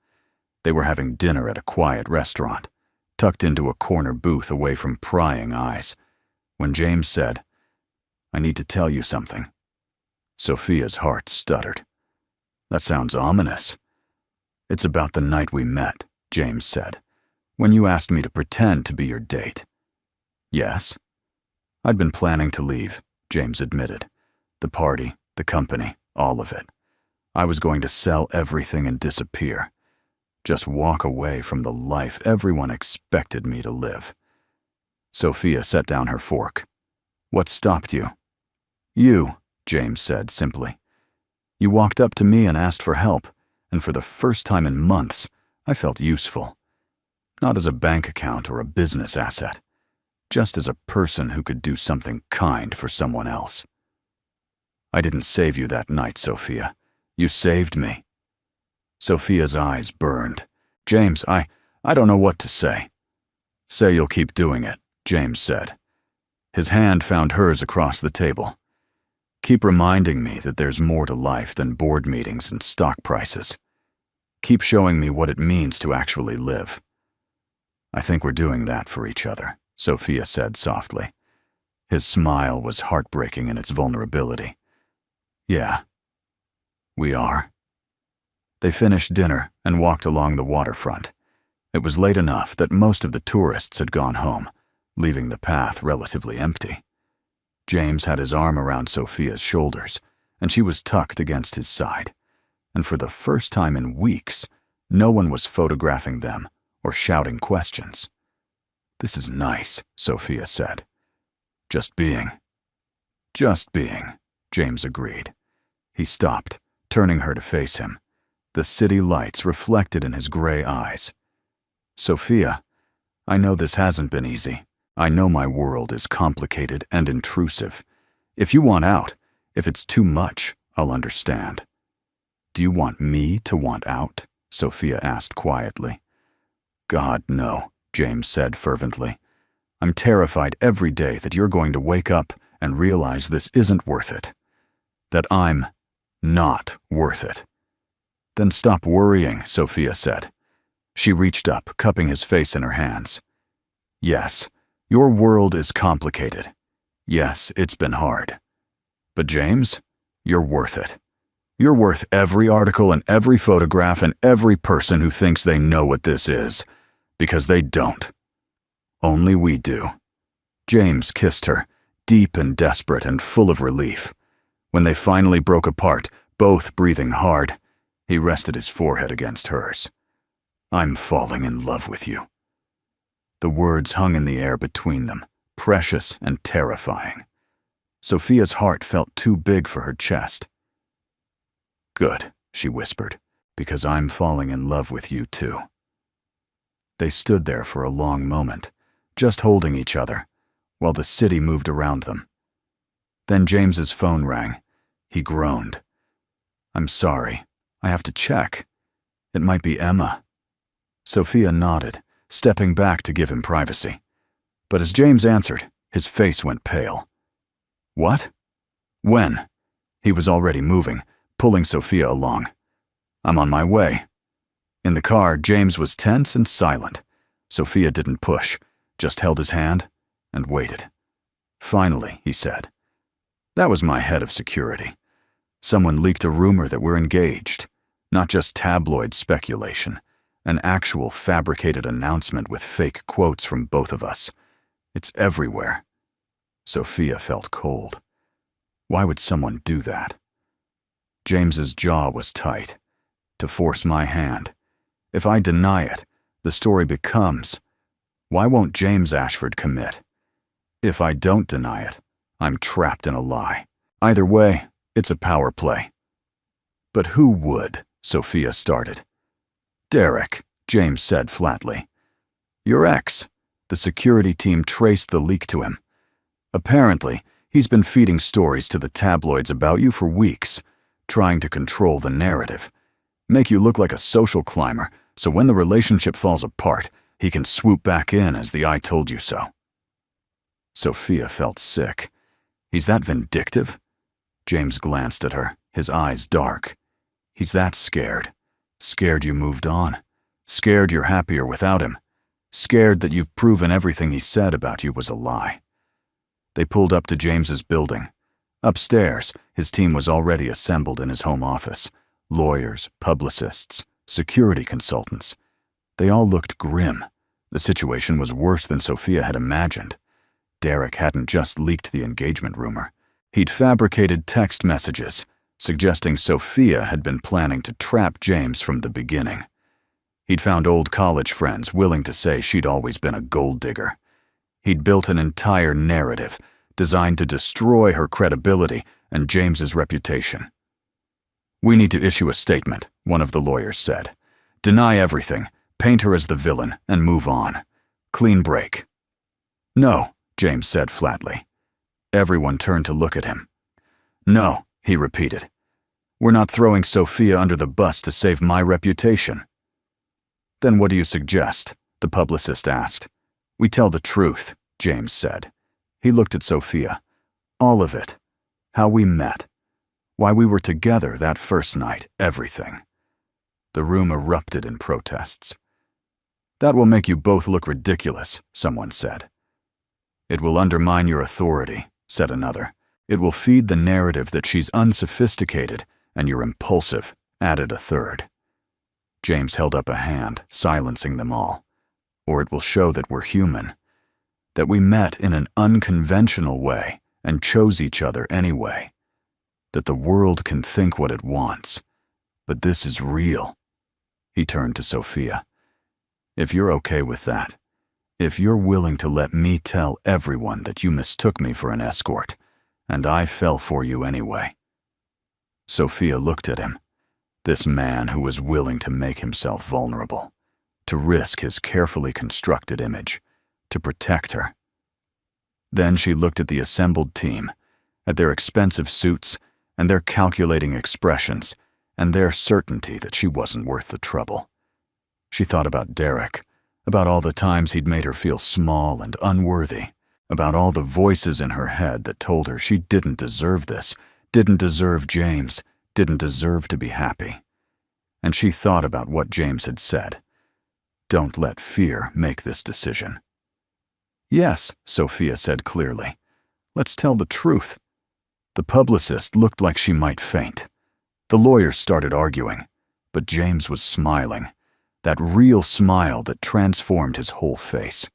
They were having dinner at a quiet restaurant, tucked into a corner booth away from prying eyes, when James said, I need to tell you something. Sophia's heart stuttered. That sounds ominous. It's about the night we met, James said, when you asked me to pretend to be your date. Yes? I'd been planning to leave, James admitted. The party, the company, all of it. I was going to sell everything and disappear. Just walk away from the life everyone expected me to live. Sophia set down her fork. What stopped you? You, James said simply. You walked up to me and asked for help, and for the first time in months, I felt useful. Not as a bank account or a business asset, just as a person who could do something kind for someone else. I didn't save you that night, Sophia. You saved me. Sophia's eyes burned. James, I don't know what to say. Say you'll keep doing it, James said. His hand found hers across the table. Keep reminding me that there's more to life than board meetings and stock prices. Keep showing me what it means to actually live. I think we're doing that for each other, Sophia said softly. His smile was heartbreaking in its vulnerability. Yeah, we are. They finished dinner and walked along the waterfront. It was late enough that most of the tourists had gone home, leaving the path relatively empty. James had his arm around Sophia's shoulders, and she was tucked against his side. And for the first time in weeks, no one was photographing them or shouting questions. This is nice, Sophia said. Just being, James agreed. He stopped, turning her to face him. The city lights reflected in his gray eyes. Sophia, I know this hasn't been easy. I know my world is complicated and intrusive. If you want out, if it's too much, I'll understand. Do you want me to want out? Sophia asked quietly. God, no, James said fervently. I'm terrified every day that you're going to wake up and realize this isn't worth it. That I'm not worth it. Then stop worrying, Sophia said. She reached up, cupping his face in her hands. Yes, your world is complicated. Yes, it's been hard. But James, you're worth it. You're worth every article and every photograph and every person who thinks they know what this is, because they don't. Only we do. James kissed her, deep and desperate and full of relief. When they finally broke apart, both breathing hard, he rested his forehead against hers. I'm falling in love with you. The words hung in the air between them, precious and terrifying. Sophia's heart felt too big for her chest. Good, she whispered, because I'm falling in love with you too. They stood there for a long moment, just holding each other, while the city moved around them. Then James's phone rang. He groaned. I'm sorry, I have to check. It might be Emma. Sophia nodded, stepping back to give him privacy. But as James answered, his face went pale. What? When? He was already moving, pulling Sophia along. I'm on my way. In the car, James was tense and silent. Sophia didn't push, just held his hand and waited. Finally, he said, that was my head of security. Someone leaked a rumor that we're engaged, not just tabloid speculation, an actual fabricated announcement with fake quotes from both of us. It's everywhere. Sophia felt cold. Why would someone do that? James's jaw was tight. To force my hand. If I deny it, the story becomes, why won't James Ashford commit? If I don't deny it, I'm trapped in a lie. Either way, it's a power play. But who would? Sophia started. Derek, James said flatly. Your ex. The security team traced the leak to him. Apparently, he's been feeding stories to the tabloids about you for weeks, trying to control the narrative. Make you look like a social climber, so when the relationship falls apart, he can swoop back in as the I told you so. Sophia felt sick. He's that vindictive? James glanced at her, his eyes dark. He's that scared. Scared you moved on. Scared you're happier without him. Scared that you've proven everything he said about you was a lie. They pulled up to James's building. Upstairs, his team was already assembled in his home office. Lawyers, publicists, security consultants. They all looked grim. The situation was worse than Sophia had imagined. Derek hadn't just leaked the engagement rumor. He'd fabricated text messages, suggesting Sophia had been planning to trap James from the beginning. He'd found old college friends willing to say she'd always been a gold digger. He'd built an entire narrative designed to destroy her credibility and James's reputation. We need to issue a statement, one of the lawyers said. Deny everything, paint her as the villain, and move on. Clean break. No, James said flatly. Everyone turned to look at him. No, he repeated. We're not throwing Sophia under the bus to save my reputation. Then what do you suggest? The publicist asked. We tell the truth, James said. He looked at Sophia. All of it. How we met. Why we were together that first night, everything. The room erupted in protests. That will make you both look ridiculous, someone said. It will undermine your authority, said another. It will feed the narrative that she's unsophisticated and you're impulsive, added a third. James held up a hand, silencing them all. Or it will show that we're human. That we met in an unconventional way and chose each other anyway. That the world can think what it wants. But this is real. He turned to Sophia. If you're okay with that, if you're willing to let me tell everyone that you mistook me for an escort, and I fell for you anyway. Sophia looked at him, this man who was willing to make himself vulnerable, to risk his carefully constructed image, to protect her. Then she looked at the assembled team, at their expensive suits and their calculating expressions, and their certainty that she wasn't worth the trouble. She thought about Derek, about all the times he'd made her feel small and unworthy, about all the voices in her head that told her she didn't deserve this, didn't deserve James, didn't deserve to be happy. And she thought about what James had said. Don't let fear make this decision. Yes, Sophia said clearly. Let's tell the truth. The publicist looked like she might faint. The lawyers started arguing, but James was smiling, that real smile that transformed his whole face,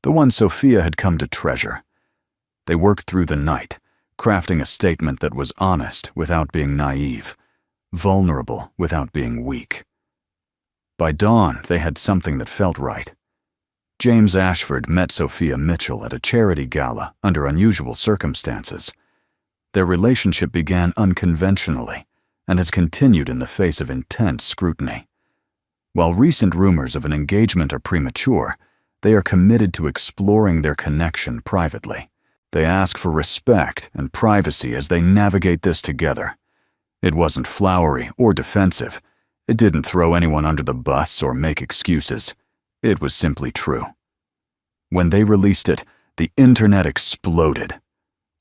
the one Sophia had come to treasure. They worked through the night, crafting a statement that was honest without being naive, vulnerable without being weak. By dawn, they had something that felt right. James Ashford met Sophia Mitchell at a charity gala under unusual circumstances. Their relationship began unconventionally and has continued in the face of intense scrutiny. While recent rumors of an engagement are premature, they are committed to exploring their connection privately. They ask for respect and privacy as they navigate this together. It wasn't flowery or defensive. It didn't throw anyone under the bus or make excuses. It was simply true. When they released it, the internet exploded.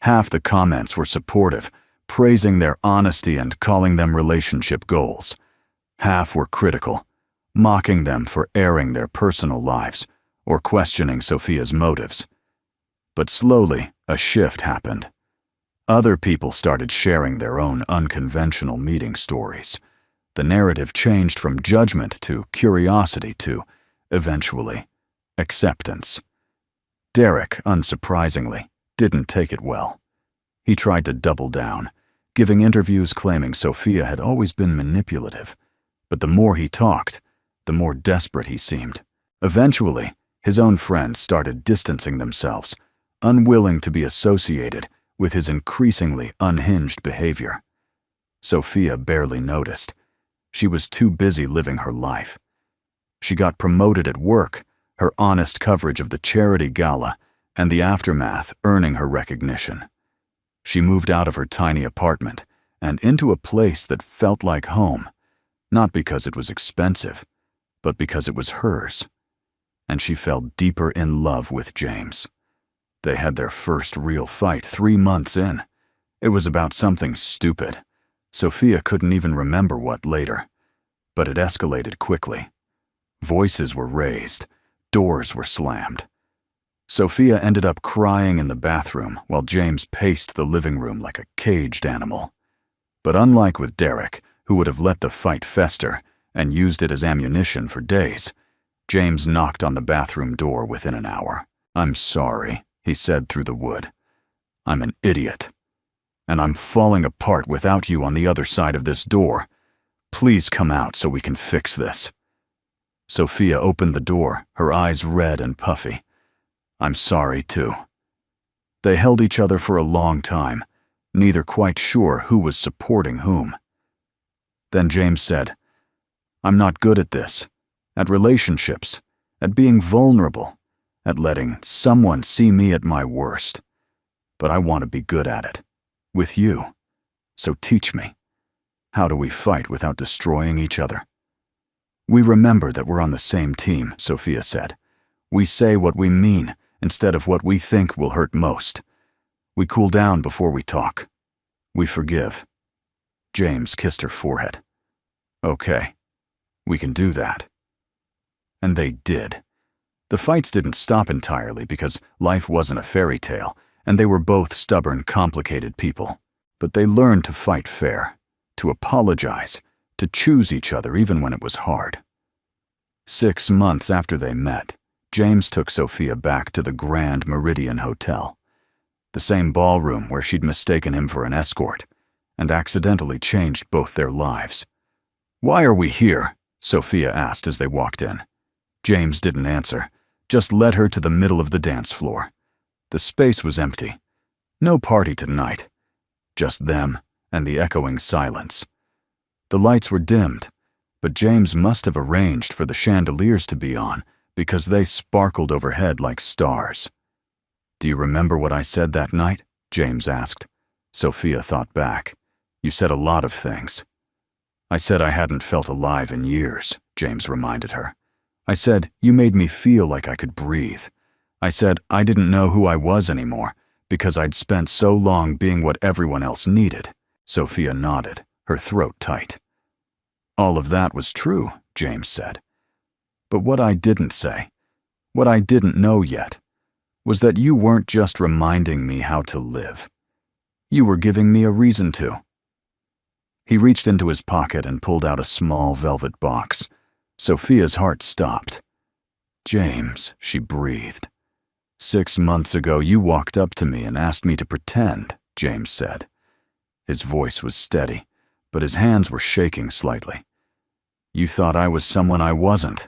Half the comments were supportive, praising their honesty and calling them relationship goals. Half were critical, mocking them for airing their personal lives or questioning Sophia's motives. But slowly, a shift happened. Other people started sharing their own unconventional meeting stories. The narrative changed from judgment to curiosity to, eventually, acceptance. Derek, unsurprisingly, didn't take it well. He tried to double down, giving interviews claiming Sophia had always been manipulative. But the more he talked, the more desperate he seemed. Eventually, his own friends started distancing themselves, unwilling to be associated with his increasingly unhinged behavior. Sophia barely noticed. She was too busy living her life. She got promoted at work, her honest coverage of the charity gala, and the aftermath earning her recognition. She moved out of her tiny apartment and into a place that felt like home, not because it was expensive, but because it was hers. And she fell deeper in love with James. They had their first real fight 3 months in. It was about something stupid. Sophia couldn't even remember what later, but it escalated quickly. Voices were raised, doors were slammed. Sophia ended up crying in the bathroom while James paced the living room like a caged animal. But unlike with Derek, who would have let the fight fester and used it as ammunition for days, James knocked on the bathroom door within an hour. "I'm sorry," he said through the wood. "I'm an idiot. And I'm falling apart without you on the other side of this door. Please come out so we can fix this." Sophia opened the door, her eyes red and puffy. "I'm sorry, too." They held each other for a long time, neither quite sure who was supporting whom. Then James said, "I'm not good at this, at relationships, at being vulnerable, at letting someone see me at my worst. But I want to be good at it, with you. So teach me. How do we fight without destroying each other?" "We remember that we're on the same team," Sophia said. "We say what we mean instead of what we think will hurt most. We cool down before we talk. We forgive." James kissed her forehead. "Okay, we can do that." And they did. The fights didn't stop entirely because life wasn't a fairy tale, and they were both stubborn, complicated people. But they learned to fight fair, to apologize, to choose each other even when it was hard. 6 months after they met, James took Sophia back to the Grand Meridian Hotel, the same ballroom where she'd mistaken him for an escort, and accidentally changed both their lives. "Why are we here?" Sophia asked as they walked in. James didn't answer, just led her to the middle of the dance floor. The space was empty. No party tonight. Just them and the echoing silence. The lights were dimmed, but James must have arranged for the chandeliers to be on because they sparkled overhead like stars. "Do you remember what I said that night?" James asked. Sophia thought back. "You said a lot of things." I said I hadn't felt alive in years, James reminded her. I said, you made me feel like I could breathe. I said I didn't know who I was anymore because I'd spent so long being what everyone else needed. Sophia nodded, her throat tight. All of that was true, James said. But what I didn't say, what I didn't know yet, was that you weren't just reminding me how to live. You were giving me a reason to. He reached into his pocket and pulled out a small velvet box. Sophia's heart stopped. James, she breathed. 6 months ago, you walked up to me and asked me to pretend, James said. His voice was steady, but his hands were shaking slightly. You thought I was someone I wasn't,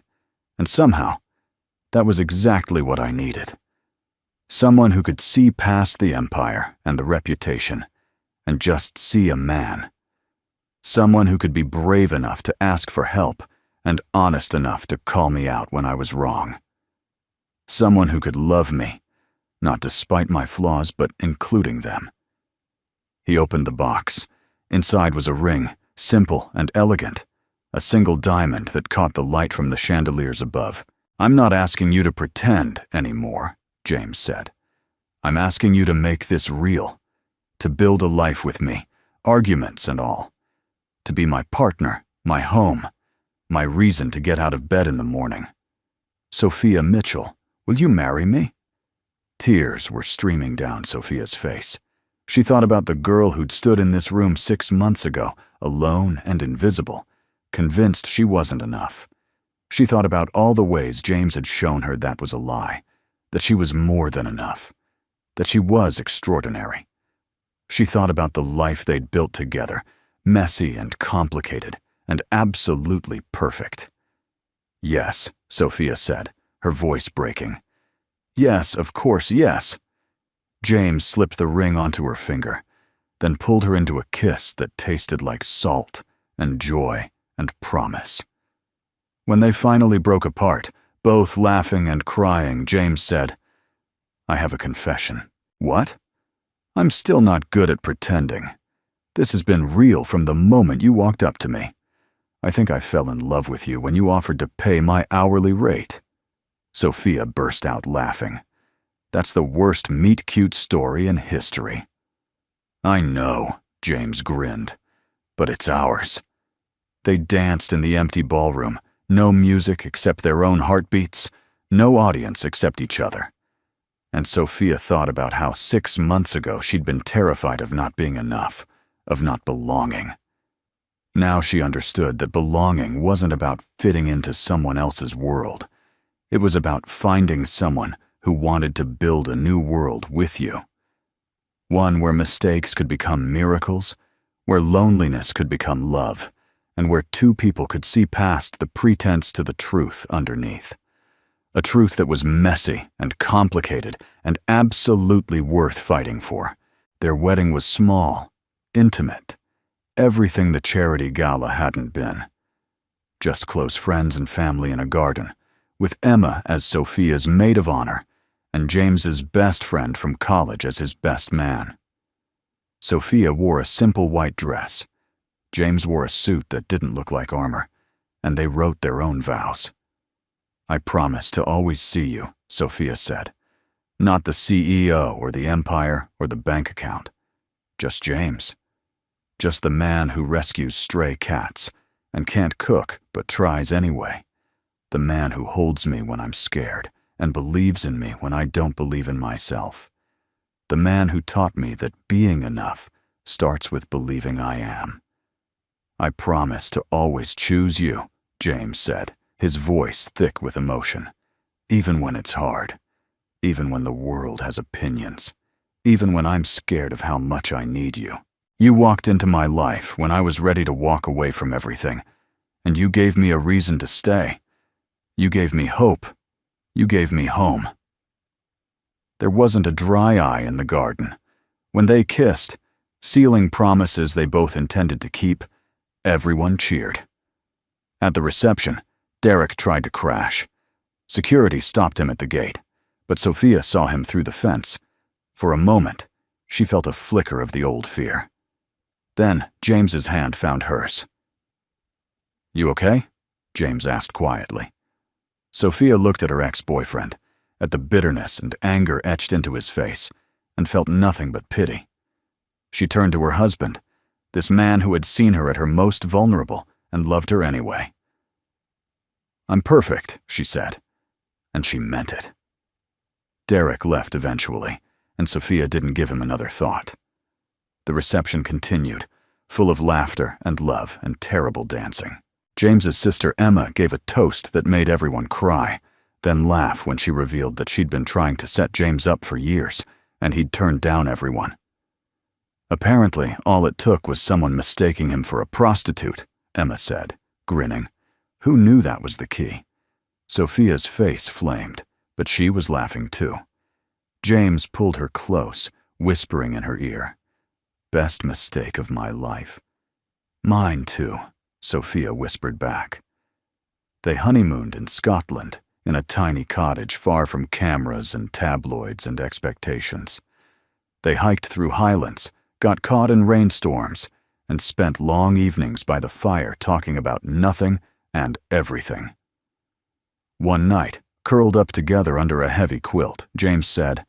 and somehow, that was exactly what I needed. Someone who could see past the empire and the reputation, and just see a man. Someone who could be brave enough to ask for help and honest enough to call me out when I was wrong. Someone who could love me, not despite my flaws, but including them. He opened the box. Inside was a ring, simple and elegant, a single diamond that caught the light from the chandeliers above. I'm not asking you to pretend anymore, James said. I'm asking you to make this real, to build a life with me, arguments and all, to be my partner, my home, my reason to get out of bed in the morning. Sophia Mitchell, will you marry me? Tears were streaming down Sophia's face. She thought about the girl who'd stood in this room 6 months ago, alone and invisible, convinced she wasn't enough. She thought about all the ways James had shown her that was a lie, that she was more than enough, that she was extraordinary. She thought about the life they'd built together, messy and complicated, and absolutely perfect. Yes, Sophia said, her voice breaking. Yes, of course, yes. James slipped the ring onto her finger, then pulled her into a kiss that tasted like salt and joy and promise. When they finally broke apart, both laughing and crying, James said, I have a confession. What? I'm still not good at pretending. This has been real from the moment you walked up to me. I think I fell in love with you when you offered to pay my hourly rate. Sophia burst out laughing. That's the worst meet-cute story in history. I know, James grinned, but it's ours. They danced in the empty ballroom, no music except their own heartbeats, no audience except each other. And Sophia thought about how 6 months ago she'd been terrified of not being enough, of not belonging. Now she understood that belonging wasn't about fitting into someone else's world. It was about finding someone who wanted to build a new world with you. One where mistakes could become miracles, where loneliness could become love, and where two people could see past the pretense to the truth underneath. A truth that was messy and complicated and absolutely worth fighting for. Their wedding was small, intimate, everything the charity gala hadn't been. Just close friends and family in a garden, with Emma as Sophia's maid of honor and James's best friend from college as his best man. Sophia wore a simple white dress. James wore a suit that didn't look like armor, and they wrote their own vows. I promise to always see you, Sophia said. Not the CEO or the empire or the bank account. Just James. Just the man who rescues stray cats and can't cook but tries anyway. The man who holds me when I'm scared and believes in me when I don't believe in myself. The man who taught me that being enough starts with believing I am. I promise to always choose you, James said, his voice thick with emotion. Even when it's hard. Even when the world has opinions. Even when I'm scared of how much I need you. You walked into my life when I was ready to walk away from everything, and you gave me a reason to stay. You gave me hope. You gave me home. There wasn't a dry eye in the garden. When they kissed, sealing promises they both intended to keep, everyone cheered. At the reception, Derek tried to crash. Security stopped him at the gate, but Sophia saw him through the fence. For a moment, she felt a flicker of the old fear. Then James's hand found hers. "You okay?" James asked quietly. Sophia looked at her ex-boyfriend, at the bitterness and anger etched into his face, and felt nothing but pity. She turned to her husband, this man who had seen her at her most vulnerable and loved her anyway. "I'm perfect," she said, and she meant it. Derek left eventually, and Sophia didn't give him another thought. The reception continued, full of laughter and love and terrible dancing. James's sister Emma gave a toast that made everyone cry, then laugh when she revealed that she'd been trying to set James up for years, and he'd turned down everyone. Apparently, all it took was someone mistaking him for a prostitute, Emma said, grinning. Who knew that was the key? Sophia's face flamed, but she was laughing too. James pulled her close, whispering in her ear, "Best mistake of my life." "Mine too," Sophia whispered back. They honeymooned in Scotland, in a tiny cottage far from cameras and tabloids and expectations. They hiked through highlands, got caught in rainstorms, and spent long evenings by the fire talking about nothing and everything. One night, curled up together under a heavy quilt, James said,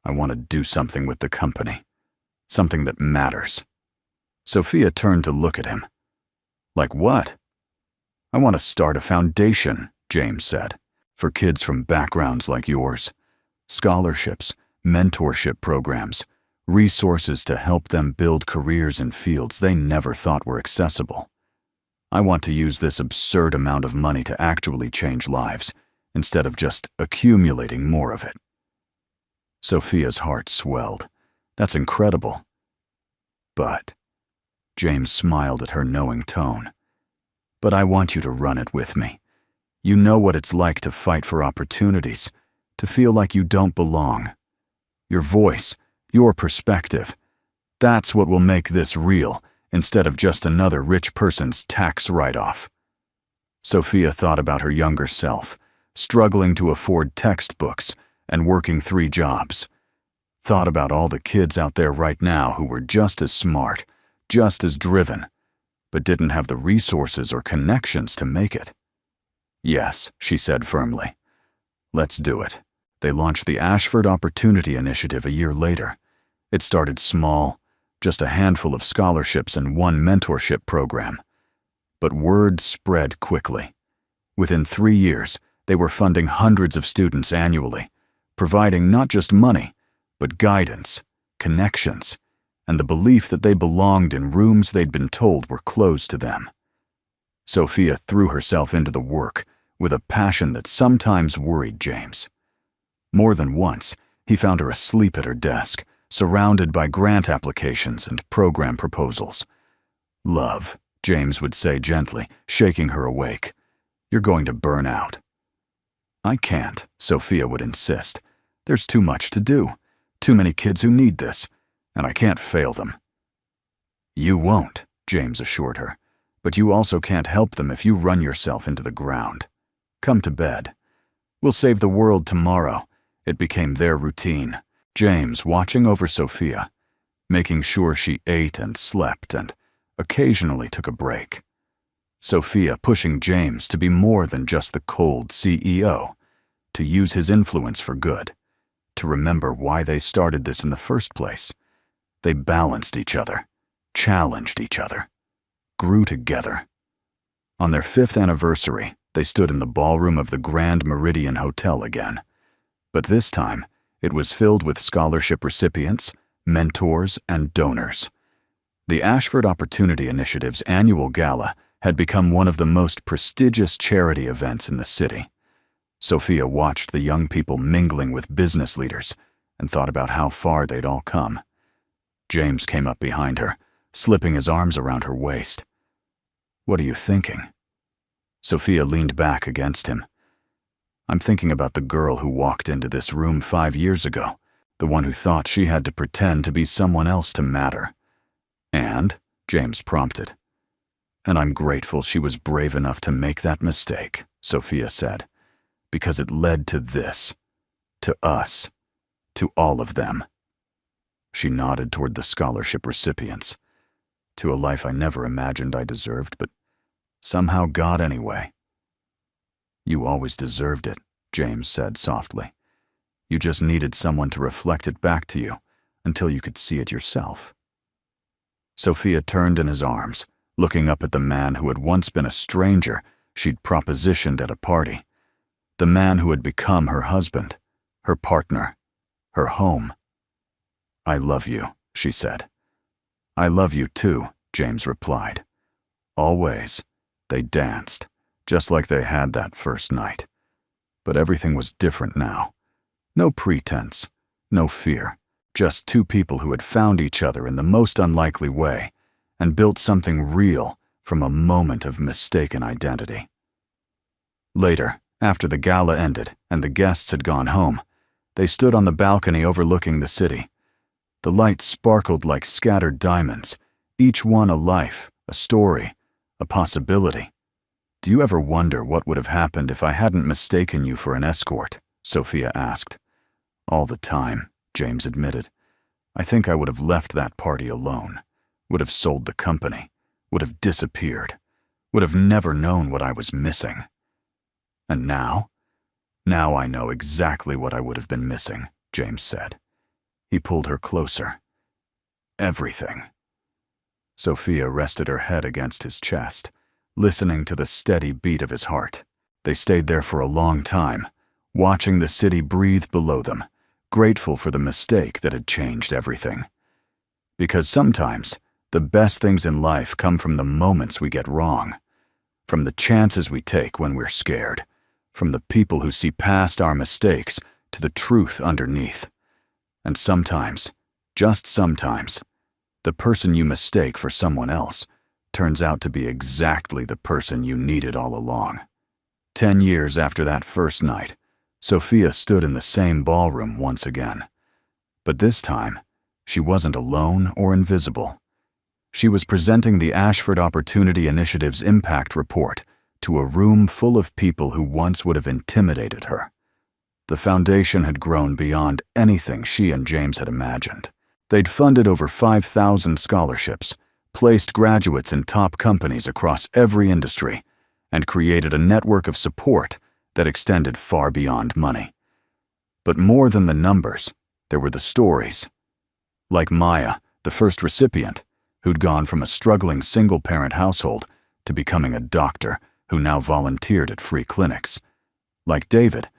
"I want to do something with the company. Something that matters." Sophia turned to look at him. "Like what?" "I want to start a foundation," James said, "for kids from backgrounds like yours. Scholarships, mentorship programs, resources to help them build careers in fields they never thought were accessible. I want to use this absurd amount of money to actually change lives, instead of just accumulating more of it." Sophia's heart swelled. "That's incredible." "But," James smiled at her knowing tone, "but I want you to run it with me. You know what it's like to fight for opportunities, to feel like you don't belong. Your voice, your perspective, that's what will make this real, instead of just another rich person's tax write-off." Sophia thought about her younger self, struggling to afford textbooks and working 3 jobs. Thought about all the kids out there right now who were just as smart, just as driven, but didn't have the resources or connections to make it. "Yes," she said firmly. "Let's do it." They launched the Ashford Opportunity Initiative a year later. It started small, just a handful of scholarships and 1 mentorship program. But word spread quickly. Within 3 years, they were funding hundreds of students annually, providing not just money, but guidance, connections, and the belief that they belonged in rooms they'd been told were closed to them. Sophia threw herself into the work with a passion that sometimes worried James. More than once, he found her asleep at her desk, surrounded by grant applications and program proposals. "Love," James would say gently, shaking her awake. "You're going to burn out." "I can't," Sophia would insist. "There's too much to do, too many kids who need this, and I can't fail them." "You won't," James assured her, "but you also can't help them if you run yourself into the ground. Come to bed. We'll save the world tomorrow." It became their routine, James watching over Sophia, making sure she ate and slept and occasionally took a break. Sophia pushing James to be more than just the cold CEO, to use his influence for good, to remember why they started this in the first place. They balanced each other, challenged each other, grew together. On their 5th anniversary, they stood in the ballroom of the Grand Meridian Hotel again. But this time, it was filled with scholarship recipients, mentors, and donors. The Ashford Opportunity Initiative's annual gala had become one of the most prestigious charity events in the city. Sophia watched the young people mingling with business leaders and thought about how far they'd all come. James came up behind her, slipping his arms around her waist. "What are you thinking?" Sophia leaned back against him. "I'm thinking about the girl who walked into this room 5 years ago, the one who thought she had to pretend to be someone else to matter." "And?" James prompted. "And I'm grateful she was brave enough to make that mistake," Sophia said, "because it led to this, to us, to all of them." She nodded toward the scholarship recipients. "To a life I never imagined I deserved, but somehow got anyway. You always deserved it, James said softly. You just needed someone to reflect it back to you until you could see it yourself. Sophia turned in his arms, looking up at the man who had once been a stranger she'd propositioned at a party. The man who had become her husband, her partner, her home. I love you, she said. I love you too, James replied. Always. They danced, just like they had that first night. But everything was different now. No pretense, no fear, just two people who had found each other in the most unlikely way and built something real from a moment of mistaken identity. Later, after the gala ended and the guests had gone home, they stood on the balcony overlooking the city. The lights sparkled like scattered diamonds, each one a life, a story, a possibility. Do you ever wonder what would have happened if I hadn't mistaken you for an escort? Sophia asked. All the time, James admitted. I think I would have left that party alone, would have sold the company, would have disappeared, would have never known what I was missing. And now? Now I know exactly what I would have been missing, James said. He pulled her closer. Everything. Sophia rested her head against his chest, listening to the steady beat of his heart. They stayed there for a long time, watching the city breathe below them, grateful for the mistake that had changed everything. Because sometimes, the best things in life come from the moments we get wrong, from the chances we take when we're scared, from the people who see past our mistakes to the truth underneath. And sometimes, just sometimes, the person you mistake for someone else turns out to be exactly the person you needed all along. 10 years after that first night, Sophia stood in the same ballroom once again. But this time, she wasn't alone or invisible. She was presenting the Ashford Opportunity Initiative's impact report to a room full of people who once would have intimidated her. The foundation had grown beyond anything she and James had imagined. They'd funded over 5,000 scholarships, placed graduates in top companies across every industry, and created a network of support that extended far beyond money. But more than the numbers, there were the stories. Like Maya, the first recipient, who'd gone from a struggling single-parent household to becoming a doctor who now volunteered at free clinics. Like David,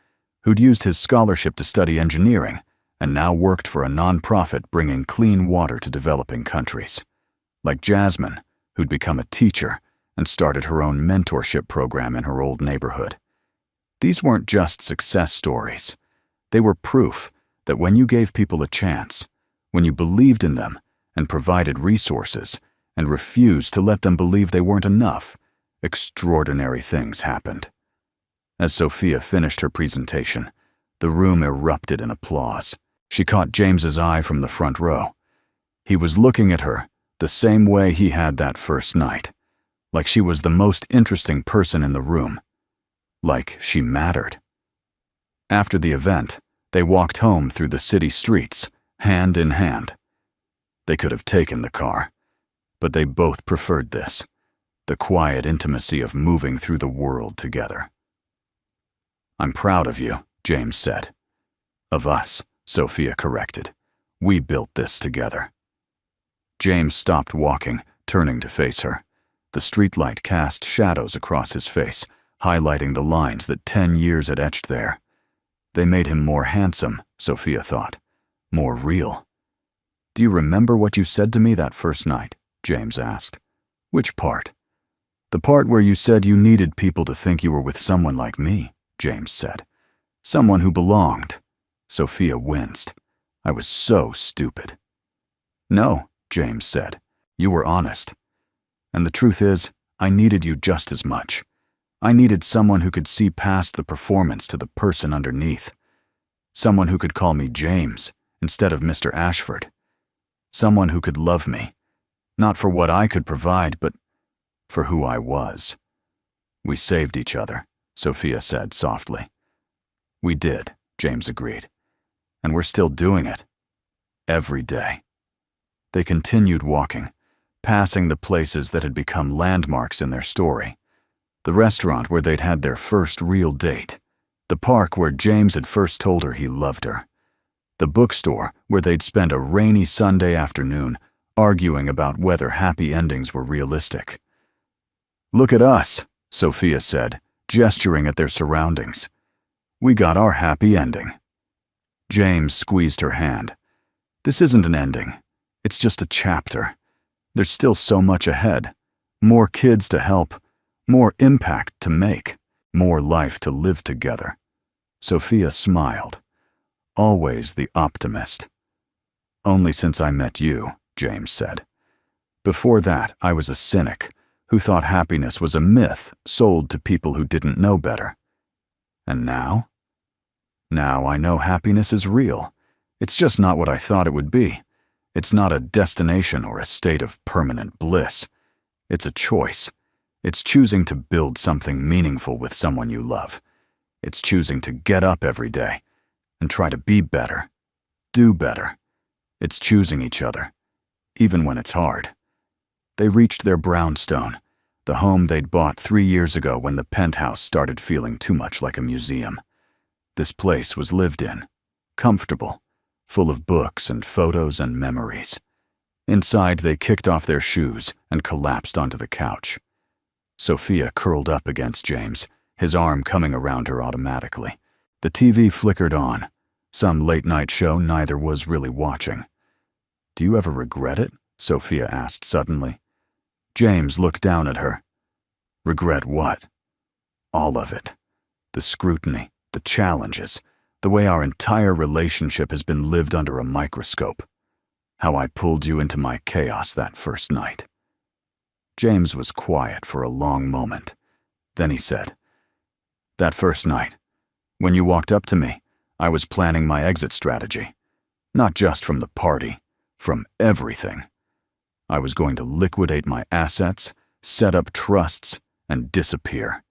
who'd used his scholarship to study engineering and now worked for a nonprofit bringing clean water to developing countries. Like Jasmine, who'd become a teacher and started her own mentorship program in her old neighborhood. These weren't just success stories. They were proof that when you gave people a chance, when you believed in them and provided resources and refused to let them believe they weren't enough, extraordinary things happened. As Sophia finished her presentation, the room erupted in applause. She caught James's eye from the front row. He was looking at her the same way he had that first night, like she was the most interesting person in the room, like she mattered. After the event, they walked home through the city streets, hand in hand. They could have taken the car, but they both preferred this, the quiet intimacy of moving through the world together. I'm proud of you, James said. Of us, Sophia corrected. We built this together. James stopped walking, turning to face her. The streetlight cast shadows across his face, highlighting the lines that 10 years had etched there. They made him more handsome, Sophia thought, more real. Do you remember what you said to me that first night? James asked. Which part? The part where you said you needed people to think you were with someone like me, James said. Someone who belonged. Sophia winced. I was so stupid. No, James said. You were honest. And the truth is, I needed you just as much. I needed someone who could see past the performance to the person underneath. Someone who could call me James instead of Mr. Ashford. Someone who could love me, not for what I could provide, but for who I was. We saved each other, Sophia said softly. We did, James agreed. And we're still doing it. Every day. They continued walking, passing the places that had become landmarks in their story, the restaurant where they'd had their first real date, the park where James had first told her he loved her, the bookstore where they'd spent a rainy Sunday afternoon arguing about whether happy endings were realistic. "Look at us," Sophia said, gesturing at their surroundings. "We got our happy ending." James squeezed her hand. "This isn't an ending. It's just a chapter. There's still so much ahead. More kids to help, more impact to make, more life to live together." Sophia smiled. Always the optimist. "Only since I met you," James said. "Before that, I was a cynic who thought happiness was a myth sold to people who didn't know better. And now? Now I know happiness is real. It's just not what I thought it would be. It's not a destination or a state of permanent bliss. It's a choice. It's choosing to build something meaningful with someone you love. It's choosing to get up every day and try to be better, do better. It's choosing each other, even when it's hard." They reached their brownstone, the home they'd bought 3 years ago when the penthouse started feeling too much like a museum. This place was lived in, comfortable, full of books and photos and memories. Inside, they kicked off their shoes and collapsed onto the couch. Sophia curled up against James, his arm coming around her automatically. The TV flickered on, some late-night show neither was really watching. "Do you ever regret it?" Sophia asked suddenly. James looked down at her. "Regret what?" "All of it. The scrutiny, the challenges, the way our entire relationship has been lived under a microscope. How I pulled you into my chaos that first night." James was quiet for a long moment. Then he said, "That first night, when you walked up to me, I was planning my exit strategy. Not just from the party, from everything. I was going to liquidate my assets, set up trusts, and disappear.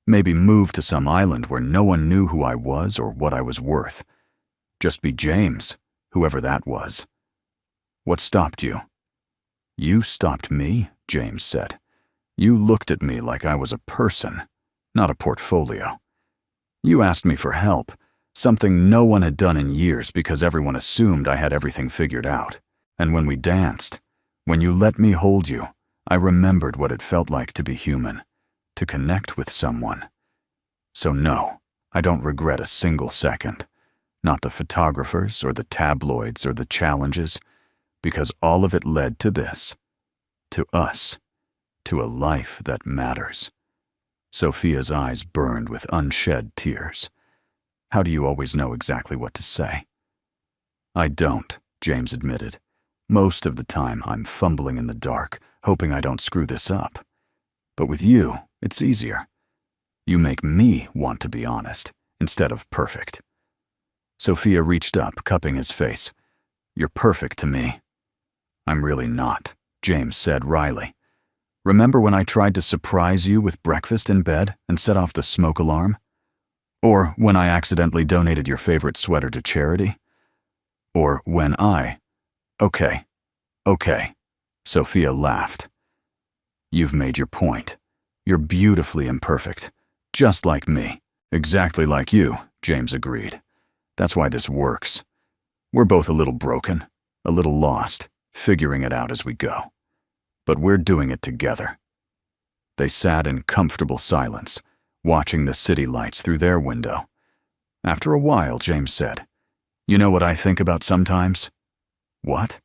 Maybe move to some island where no one knew who I was or what I was worth. Just be James, whoever that was. What stopped you?" "You stopped me," James said. "You looked at me like I was a person, not a portfolio. You asked me for help, something no one had done in years because everyone assumed I had everything figured out. And when we danced, when you let me hold you, I remembered what it felt like to be human, to connect with someone. So no, I don't regret a single second. Not the photographers or the tabloids or the challenges, because all of it led to this, to us, to a life that matters." Sophia's eyes burned with unshed tears. "How do you always know exactly what to say?" "I don't," James admitted. "Most of the time I'm fumbling in the dark, hoping I don't screw this up. But with you, it's easier. You make me want to be honest, instead of perfect." Sophia reached up, cupping his face. "You're perfect to me." "I'm really not," James said wryly. "Remember when I tried to surprise you with breakfast in bed and set off the smoke alarm? Or when I accidentally donated your favorite sweater to charity? Or when I—" Okay. Sophia laughed. "You've made your point. You're beautifully imperfect. Just like me. Exactly like you," James agreed. "That's why this works. We're both a little broken, a little lost, figuring it out as we go. But we're doing it together." They sat in comfortable silence, watching the city lights through their window. After a while, James said, "You know what I think about sometimes?" "What?"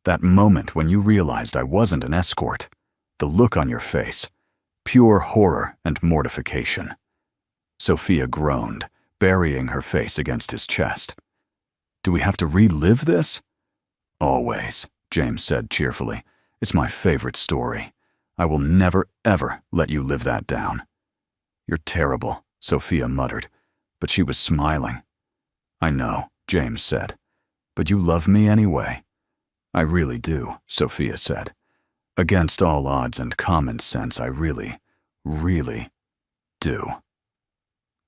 "That moment when you realized I wasn't an escort. The look on your face. Pure horror and mortification." Sophia groaned, burying her face against his chest. "Do we have to relive this?" "Always," James said cheerfully. "It's my favorite story. I will never, ever let you live that down." "You're terrible," Sophia muttered, but she was smiling. "I know," James said, "but you love me anyway." "I really do," Sophia said. "Against all odds and common sense, I really, really do."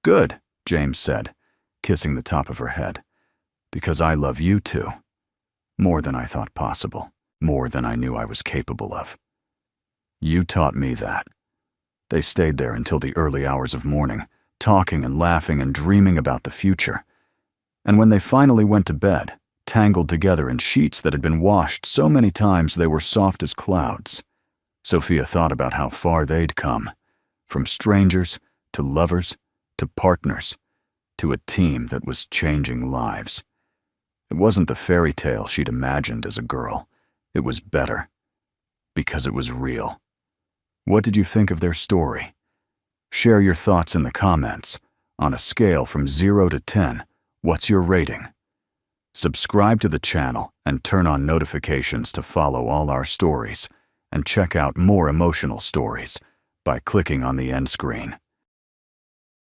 "Good," James said, kissing the top of her head. "Because I love you too. More than I thought possible. More than I knew I was capable of. You taught me that." They stayed there until the early hours of morning, talking and laughing and dreaming about the future. And when they finally went to bed, tangled together in sheets that had been washed so many times they were soft as clouds, Sophia thought about how far they'd come, from strangers to lovers to partners to a team that was changing lives. It wasn't the fairy tale she'd imagined as a girl. It was better, because it was real. What did you think of their story? Share your thoughts in the comments. On a scale from 0 to 10, what's your rating? Subscribe to the channel and turn on notifications to follow all our stories, and check out more emotional stories by clicking on the end screen.